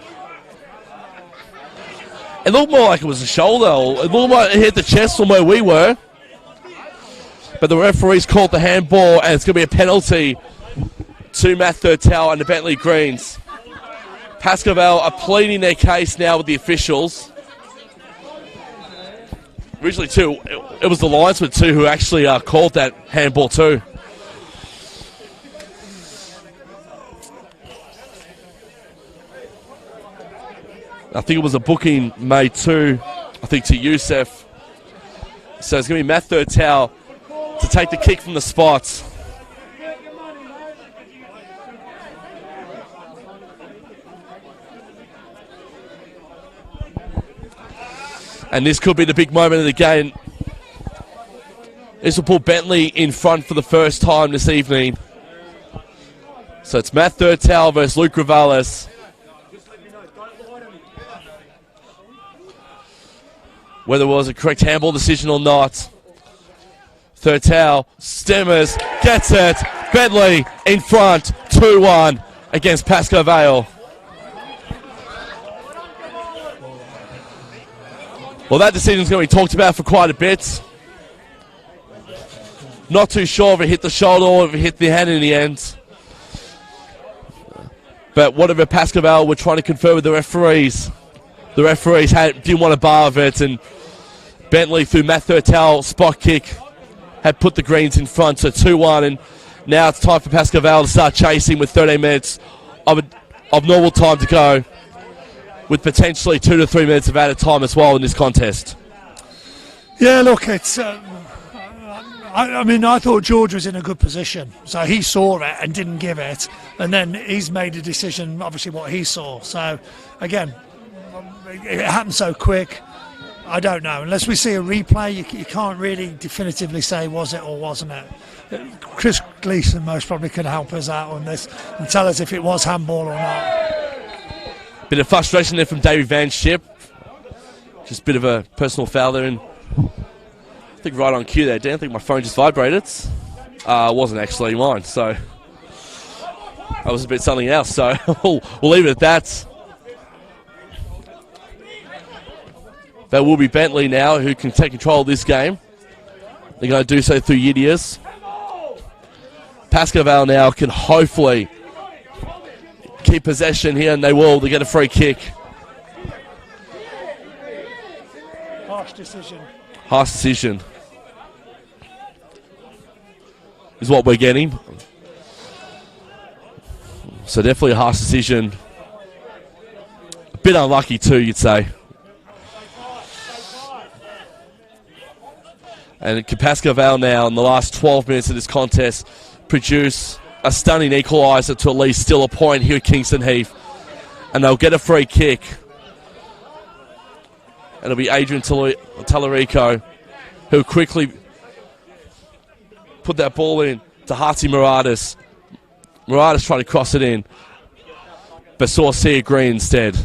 it looked more like it was a shoulder. It looked like it hit the chest from where we were. But the referee's called the handball, and it's going to be a penalty to Matt Thurtell and the Bentleigh Greens. Pascoe Vale are pleading their case now with the officials. Originally, too, it was the linesman, too, who actually called that handball, too. I think it was a booking made, too, I think, to Youssef. So it's going to be Matt Thurtell to take the kick from the spot. And this could be the big moment of the game. This will put Bentleigh in front for the first time this evening. So it's Matt Thurtell versus Luke Rivales. Whether it was a correct handball decision or not. Thurtell, Stemmers, gets it. Bentleigh in front, 2-1 against Pascoe Vale. Well, that decision's going to be talked about for quite a bit. Not too sure if it hit the shoulder or if it hit the hand in the end. But whatever Pascoe Vale were trying to confer with the referees didn't want a bar of it, and Bentleigh through Matt Thurtell spot kick had put the Greens in front, so 2-1, and now it's time for Pascoe Vale to start chasing with 13 minutes of normal time to go, with potentially 2 to 3 minutes of added time as well in this contest. Yeah, look, it's. I thought George was in a good position, so he saw it and didn't give it, and then he's made a decision, obviously what he saw. So again, it happened so quick. I don't know. Unless we see a replay, you can't really definitively say was it or wasn't it. Chris Gleeson most probably could help us out on this and tell us if it was handball or not. Bit of frustration there from Davey Van Schip. Just a bit of a personal foul there, and I think right on cue there, Dan. I think my phone just vibrated. It wasn't actually mine, so that was a bit something else. So we'll leave it at that. That will be Bentleigh now, who can take control of this game. They're going to do so through Udius. Pascoe Vale now can hopefully keep possession here, and they will. They get a free kick. Harsh decision. Harsh decision is what we're getting. So definitely a harsh decision. A bit unlucky too, you'd say. And can Pascoe Vale now, in the last 12 minutes of this contest, produce a stunning equaliser to at least still a point here at Kingston Heath. And they'll get a free kick. And it'll be Adrian Tallarico who quickly put that ball in to Hartsy Muratis. Muratis trying to cross it in, but saw Sia Green instead.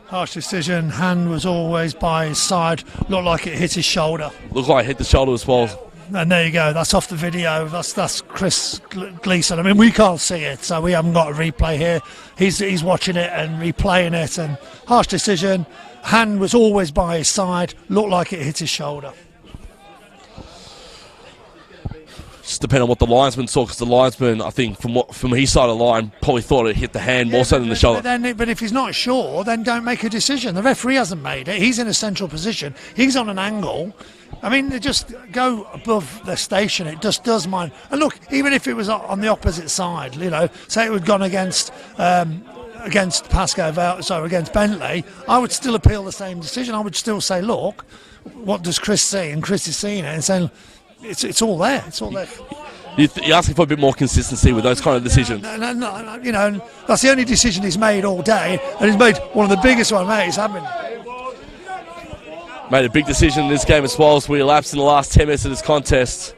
Harsh decision. Hand was always by his side. Looked like it hit his shoulder. Looked like it hit the shoulder as well. and there you go. That's off the video. That's Chris Gleeson. I mean, we can't see it, so we haven't got a replay here. He's watching it and replaying it, and harsh decision. Hand was always by his side. Looked like it hit his shoulder. Just depending on what the linesman saw, because the linesman, I think, from his side of the line, probably thought it hit the hand more so than the shoulder. But if he's not sure, then don't make a decision. The referee hasn't made it. He's in a central position. He's on an angle. I mean, they just go above the station. It just does mine. And look, even if it was on the opposite side, say it had gone against Pascoe, against Bentleigh, I would still appeal the same decision. I would still say, look, what does Chris see? And Chris is seeing it and saying, it's all there. It's all there. You're asking for a bit more consistency with those kind of decisions. No, that's the only decision he's made all day, and he's made one of the biggest ones, mate. He's having. Made a big decision in this game as well as we elapsed in the last 10 minutes of this contest.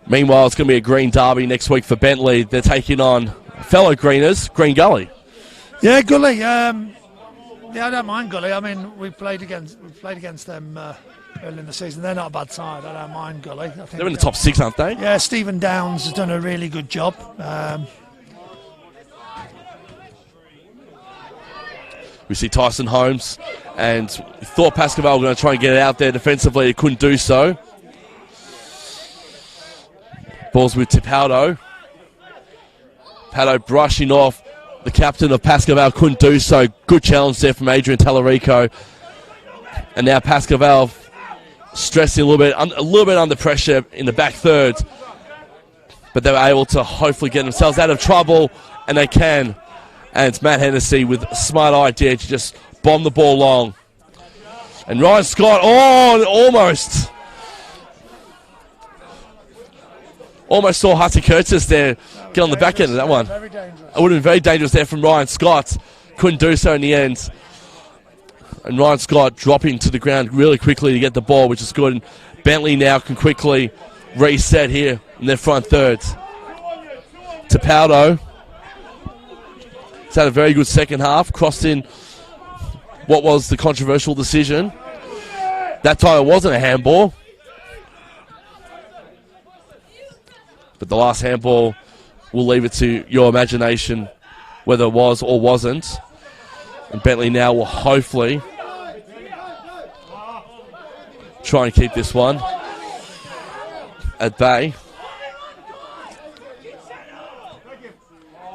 Meanwhile, it's going to be a green derby next week for Bentleigh. They're taking on fellow Greeners, Green Gully. Yeah, Gully. I don't mind Gully. I mean, we played against them early in the season. They're not a bad side. I don't mind Gully. I think they're in the top 6, aren't they? Yeah, Stephen Downs has done a really good job. We see Tyson Holmes, and thought Pascoe were going to try and get it out there defensively. It couldn't do so. Balls with Tipaldo. Pato brushing off the captain of Pascoe, couldn't do so. Good challenge there from Adrian Tallarico. And now Pascoe stressing a little bit under pressure in the back third. But they were able to hopefully get themselves out of trouble, and they can. And it's Matt Hennessy with a smart idea to just bomb the ball long. And Ryan Scott, almost saw Hutty Curtis there get on the back end of that one. Very dangerous. It would have been very dangerous there from Ryan Scott. Couldn't do so in the end. And Ryan Scott dropping to the ground really quickly to get the ball, which is good. And Bentleigh now can quickly reset here in their front third. Tipaldo. He's had a very good second half. Crossed in what was the controversial decision. That time it wasn't a handball. But the last handball, we'll leave it to your imagination whether it was or wasn't. And Bentleigh now will hopefully try and keep this one at bay.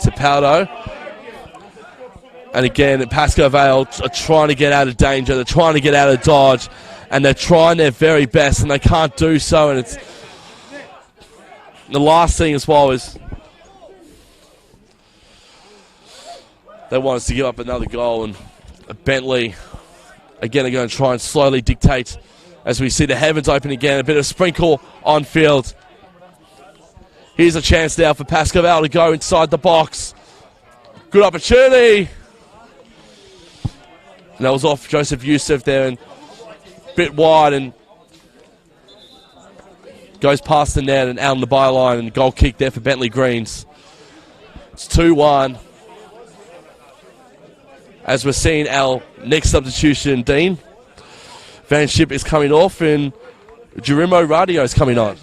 Tipaldo. And again, Pascoe Vale are trying to get out of danger. They're trying to get out of dodge. And they're trying their very best, and they can't do so. And it's the last thing as well is they want us to give up another goal, and Bentleigh again are going to try and slowly dictate as we see the heavens open again. A bit of sprinkle on field. Here's a chance now for Pascoe to go inside the box. Good opportunity. And that was off Joseph Youssef there, and a bit wide, and goes past the net and out on the byline, and goal kick there for Bentleigh Greens. It's 2-1. As we're seeing our next substitution, Dean. Van Schip is coming off, and Jerimo Radio is coming on.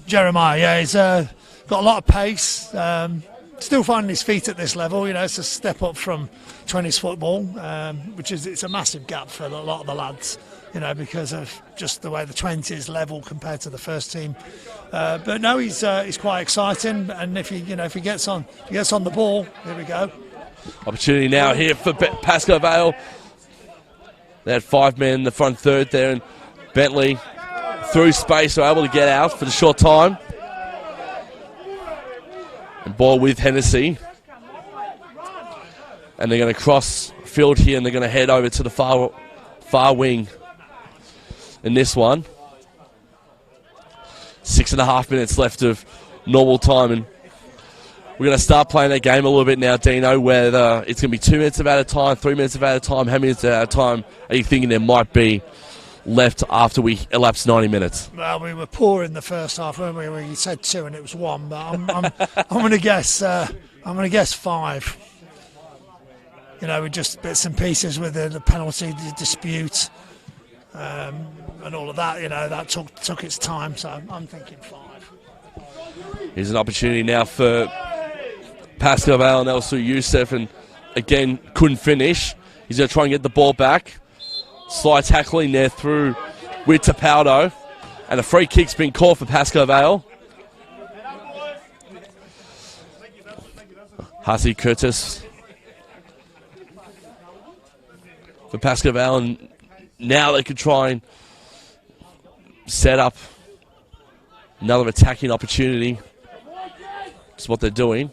Jeremiah, yeah, he's got a lot of pace. Still finding his feet at this level. It's a step up from 20s football, which is it's a massive gap for a lot of the lads. Because of just the way the 20s level compared to the first team. But no, he's quite exciting, and if he gets on the ball, here we go. Opportunity now here for Pascoe Vale. They had 5 men in the front third there, and Bentleigh through space were able to get out for the short time. And ball with Hennessy. And they're going to cross field here, and they're going to head over to the far wing. In this one, 6.5 minutes left of normal time, and we're going to start playing that game a little bit now, Dino, whether it's going to be 2 minutes of out of time, 3 minutes of out of time. How many minutes out of time are you thinking there might be left after we elapsed 90 minutes. Well, we were poor in the first half, weren't we? You said 2 and it was 1, but I'm going to guess. I'm going to guess 5. You know, with just bits and pieces with the penalty dispute and all of that. You know, that took its time. So I'm thinking 5. Here's an opportunity now for Pascoe, Vale and Elsu Youssef, and again couldn't finish. He's going to try and get the ball back. Sly tackling there through with Tapaldo, and a free kick's been called for Pascoe Vale. Hussey Curtis for Pascoe Vale, and now they could try and set up another attacking opportunity. That's what they're doing.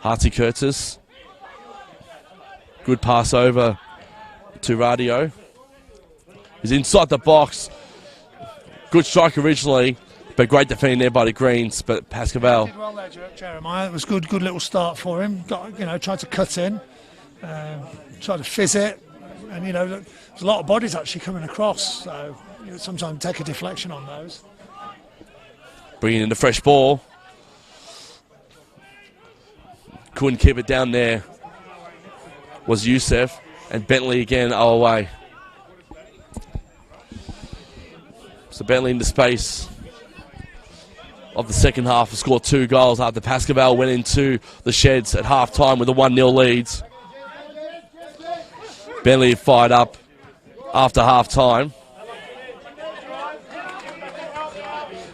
Hartsey Curtis. Good pass over to Radio. He's inside the box. Good strike originally, but great defending there by the Greens. But Pascoe Vale Did well there, Jeremiah. It was good little start for him. Tried to cut in, tried to fizz it, and there's a lot of bodies actually coming across. So sometimes take a deflection on those. Bringing in the fresh ball. Couldn't keep it down there. Was Youssef, and Bentleigh again our way. So Bentleigh in the space of the second half has scored 2 goals after Pascoe Vale went into the sheds at half time with a 1-0 lead. Bentleigh fired up after half time.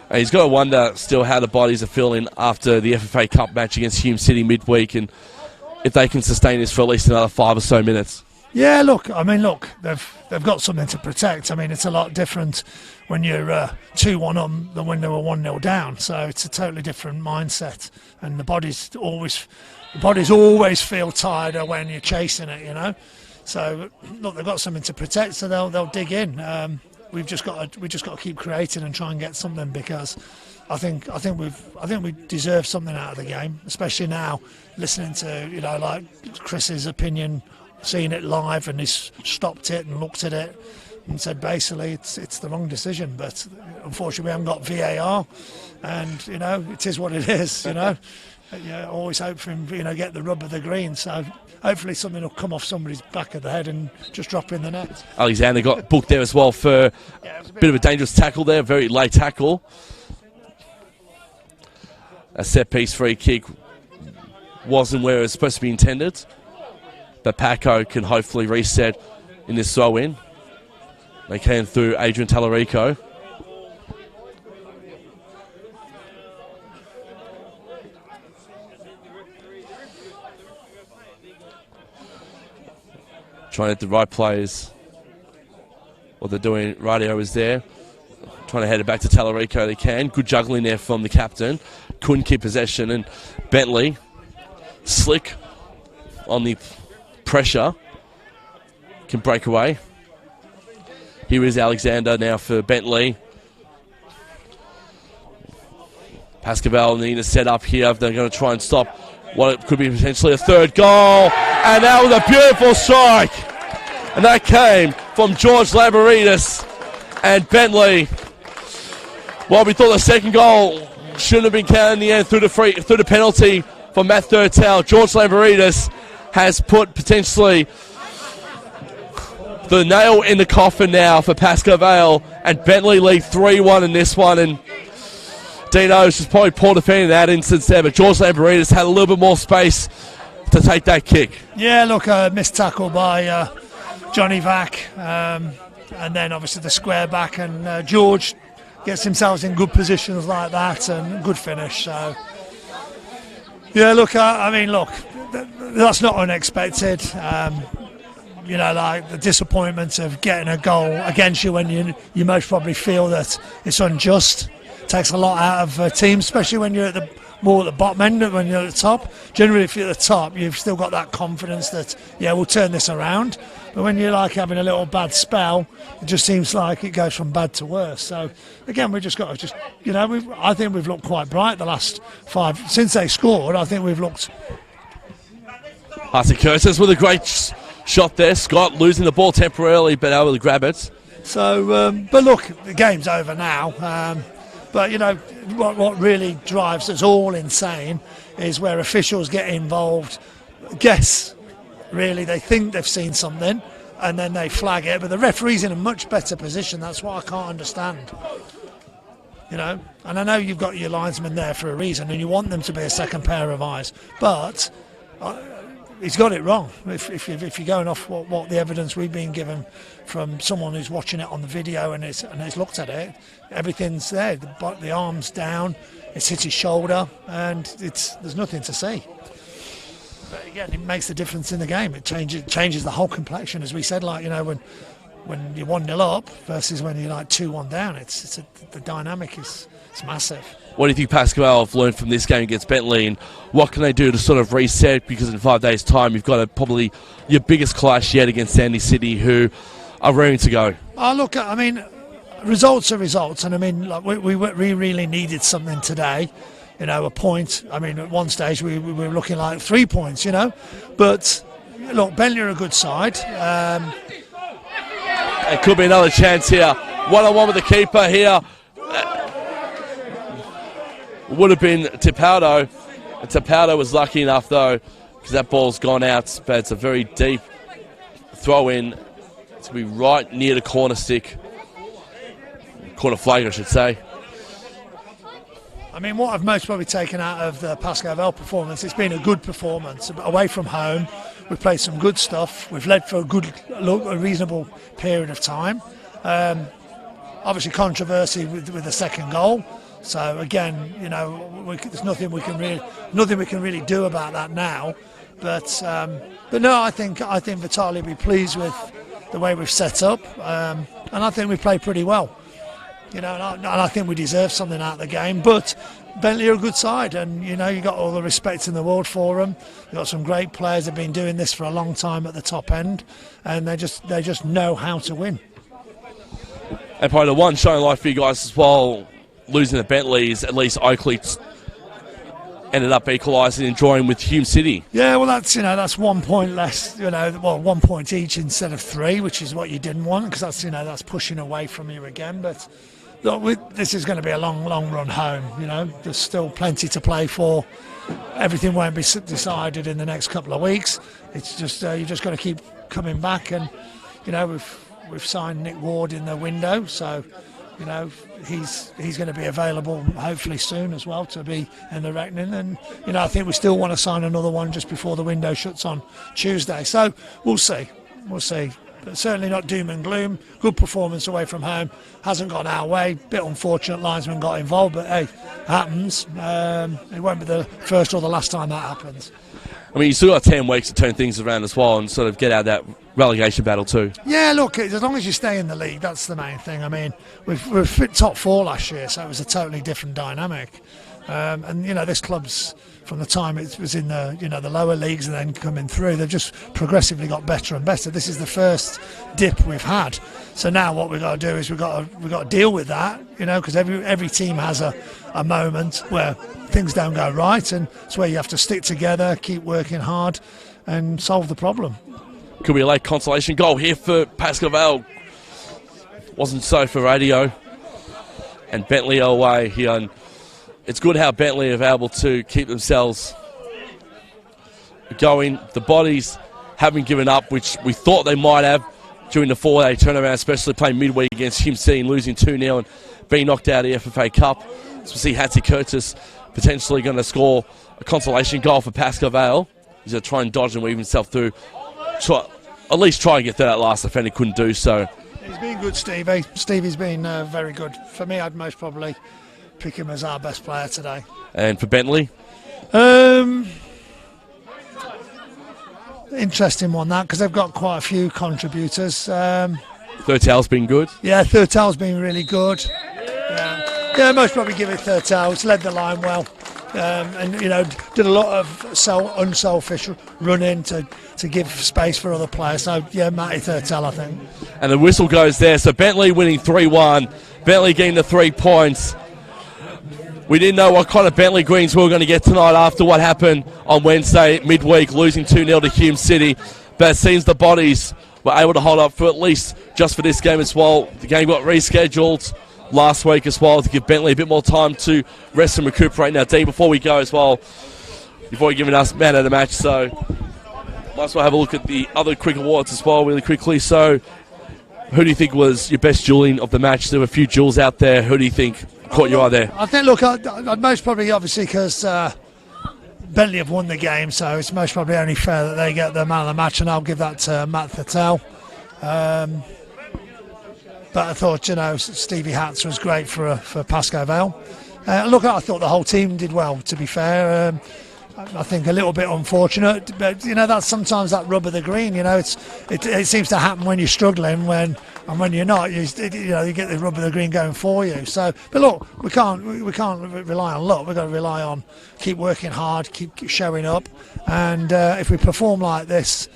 And he's got to wonder still how the bodies are feeling after the FFA Cup match against Hume City midweek, and if they can sustain this for at least another 5 or so minutes. Yeah, look, they've got something to protect. I mean, it's a lot different when you're 2-1 on than when they were 1-0 down. So it's a totally different mindset, and the bodies always feel tireder when you're chasing it. So look, they've got something to protect, so they'll dig in. We've just got to keep creating and try and get something, because I think we deserve something out of the game, especially now listening to like Chris's opinion, seeing it live, and he's stopped it and looked at it and said basically it's the wrong decision. But unfortunately we haven't got VAR, and it is what it is. Always hope for him get the rub of the green. So hopefully something will come off somebody's back of the head and just drop in the net. Alexander got booked there as well for a bit of a dangerous tackle there, very late tackle. A set piece free kick wasn't where it was supposed to be intended, but Pascoe can hopefully reset in this throw-in. They came through Adrian Tallarico. Trying to get the right players. What they're doing, Radio is there. Trying to head it back to Tallarico. They can. Good juggling there from the captain. Couldn't keep possession, and Bentleigh slick on the pressure, can break away. Here is Alexander now for Bentleigh. Pascoe Vale need to set up here if they're going to try and stop what could be potentially a 3rd goal. And that was a beautiful strike. And that came from George Laboridis and Bentleigh. Well, we thought the 2nd goal shouldn't have been counted in the end through the penalty from Matt Thurtell. George Laboridis has put potentially the nail in the coffin now for Pascoe Vale, and Bentleigh lead 3-1 in this one. And Dino's just probably poor defending in that instance there, but George Laboridis had a little bit more space to take that kick. Yeah, look, missed tackle by Johnny Vack, and then obviously the square back, and George gets himself in good positions like that, and good finish. So yeah, look, that's not unexpected. Like the disappointment of getting a goal against you when you most probably feel that it's unjust. Takes a lot out of teams, especially when you're more at the bottom end than when you're at the top. Generally, if you're at the top, you've still got that confidence that, we'll turn this around. But when you're like having a little bad spell, it just seems like it goes from bad to worse. So, again, we just got to I think we've looked quite bright the last 5. Since they scored, I think we've looked... Artie Curtis with a great shot there. Scott losing the ball temporarily, but able to grab it. So, but look, the game's over now. But you know what really drives us all insane is where officials get involved. Guess really they think they've seen something, and then they flag it. But the referee's in a much better position. That's what I can't understand. You know, and I know you've got your linesmen there for a reason, and you want them to be a second pair of eyes. But he's got it wrong. If you're going off what the evidence we've been given from someone who's watching it on the video and has looked at it, everything's there. The arm's down, it's hit his shoulder, and there's nothing to see. But again, it makes the difference in the game. It changes the whole complexion, as we said. Like, you know, when you're 1-0 up versus when you're like 2-1 down, the dynamic is massive. What do you think Pascoe have learned from this game against Bentleigh, and what can they do to sort of reset? Because in 5 days' time, you've got probably your biggest clash yet against Sandy City, who are raring to go. Oh, look, I mean, results are results, and I mean, like, we really needed something today. You know, a point. I mean, at one stage we were looking like 3 points. You know, but look, Bentleigh are a good side. It could be another chance here. 1-on-1 with the keeper here. Would have been Tipaldo. And Tipaldo was lucky enough, though, because that ball's gone out. But it's a very deep throw in. It's going to be right near the corner stick. Corner flag, I should say. I mean, what I've most probably taken out of the Pascoe Vale performance, it's been a good performance. Away from home, we've played some good stuff. We've led for a reasonable period of time. Obviously, controversy with the second goal. So again, you know, there's nothing we can really do about that now. But no, I think Vale will be pleased with the way we've set up, and I think we played pretty well. You know, and I think we deserve something out of the game. But Bentleigh are a good side, and you know, you got all the respect in the world for them. You've got some great players that have been doing this for a long time at the top end, and they just know how to win. And probably the one showing life for you guys as well, losing to Bentleigh, is at least Oakley ended up equalising and drawing with Hume City. Yeah, well, that's 1 point less. 1 point each instead of 3, which is what you didn't want, because that's pushing away from you again. But look, this is going to be a long run home. You know, there's still plenty to play for. Everything won't be decided in the next couple of weeks. It's just you just got to keep coming back, and you know, we've signed Nick Ward in the window, so you know, he's going to be available hopefully soon as well to be in the reckoning. And you know, I think we still want to sign another one just before the window shuts on Tuesday. So we'll see. But certainly not doom and gloom. Good performance away from home. Hasn't gone our way. Bit unfortunate linesman got involved, but hey, happens. It won't be the first or the last time that happens. I mean, you still got 10 weeks to turn things around as well and sort of get out of that relegation battle too. Yeah, look, as long as you stay in the league, that's the main thing. I mean, we were top 4 last year, so it was a totally different dynamic. And you know, this club's, from the time it was in the lower leagues and then coming through, they've just progressively got better and better. This is the first dip we've had. So now what we've got to do is we've got to deal with that, you know, because every team has a moment where things don't go right, and it's where you have to stick together, keep working hard, and solve the problem. Could be a late consolation goal here for Pascoe Vale. Wasn't so for radio. And Bentleigh away here. And it's good how Bentleigh are able to keep themselves going. The bodies haven't given up, which we thought they might have during the 4-day turnaround, especially playing midweek against Hume City and losing 2-0 and being knocked out of the FFA Cup. So we see Hattie Curtis potentially going to score a consolation goal for Pascoe Vale. He's going to try and dodge and weave himself through. At least try and get through that last defender, couldn't do so. He's been good, Stevie. Stevie's been very good. For me, I'd most probably pick him as our best player today. And for Bentleigh? Interesting one, that, because they've got quite a few contributors. Thurtell's been good? Yeah, Thurtell's been really good. Yeah, most probably give it Thurtell. He's led the line well. And you know, did a lot of unselfish running to give space for other players. So yeah, Matty Thurtell, I think. And the whistle goes there. So Bentleigh winning 3-1. Bentleigh getting the 3 points. We didn't know what kind of Bentleigh greens we were going to get tonight after what happened on Wednesday midweek, losing 2-0 to Hume City. But it seems the bodies were able to hold up for at least just for this game as well. The game got rescheduled last week as well to give Bentleigh a bit more time to rest and recuperate. Now, Dean, before we go as well, before you're giving us man of the match, so might as well have a look at the other quick awards as well really quickly. So who do you think was your best dueling of the match? There were a few duels out there. Who do you think caught your eye there? I think, look, I'd most probably, obviously, because Bentleigh have won the game, so it's most probably only fair that they get the man of the match, and I'll give that to Matt Thattel. But I thought, Stevie Hatz was great for Pascoe Vale. Look, I thought the whole team did well, to be fair. I think a little bit unfortunate, but that's sometimes that rub of the green. It seems to happen when you're struggling, and when you're not, you get the rub of the green going for you. So, but look, we can't rely on luck. We've got to rely on keep working hard, keep showing up, and if we perform like this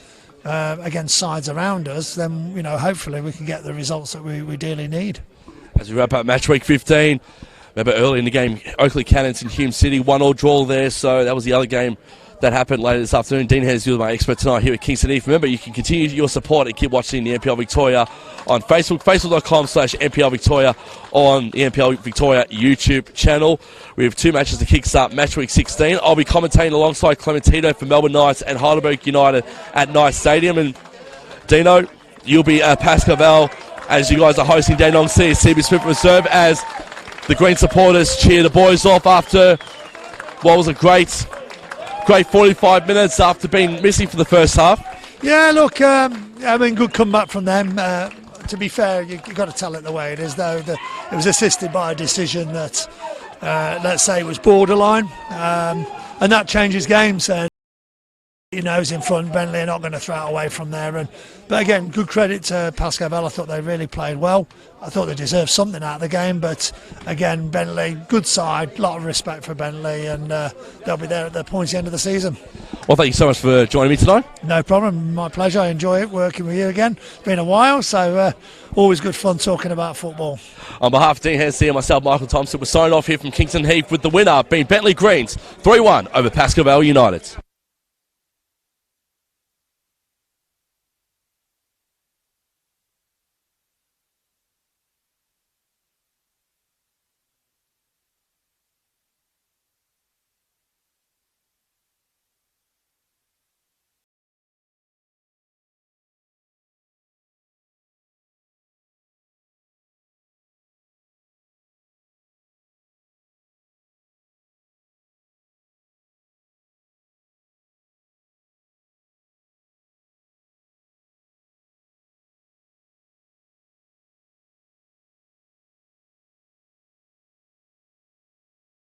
against sides around us, then hopefully we can get the results that we dearly need. As we wrap up match week 15. Remember early in the game, Oakley Cannons and Hume City, 1-1 draw there, so that was the other game that happened later this afternoon. Dean Hayes, you're my expert tonight here at Kingston Heath. Remember, you can continue your support and keep watching the NPL Victoria on Facebook, facebook.com/NPL Victoria, on the NPL Victoria YouTube channel. We have 2 matches to kickstart match week 16. I'll be commentating alongside Clementino for Melbourne Knights and Heidelberg United at Knights Stadium. And Dino, you'll be at Pascoe Vale as you guys are hosting Dandenong CSCB Smith Reserve as the Green supporters cheer the boys off after what was a great 45 minutes after being missing for the first half. Yeah, look, good comeback from them. To be fair, you've got to tell it the way it is, though. It was assisted by a decision that, let's say, was borderline, and that changes games. And he knows in front, Bentleigh are not going to throw it away from there. But again, good credit to Pascoe Vale. I thought they really played well. I thought they deserved something out of the game. But again, Bentleigh, good side, a lot of respect for Bentleigh, and they'll be there at the pointy end of the season. Well, thank you so much for joining me tonight. No problem, my pleasure. I enjoy it working with you again. It's been a while, so always good fun talking about football. On behalf of Dean Hennessy and myself, Michael Thompson, we're signing off here from Kingston Heath with the winner being Bentleigh Greens, 3-1 over Pascoe Vale United.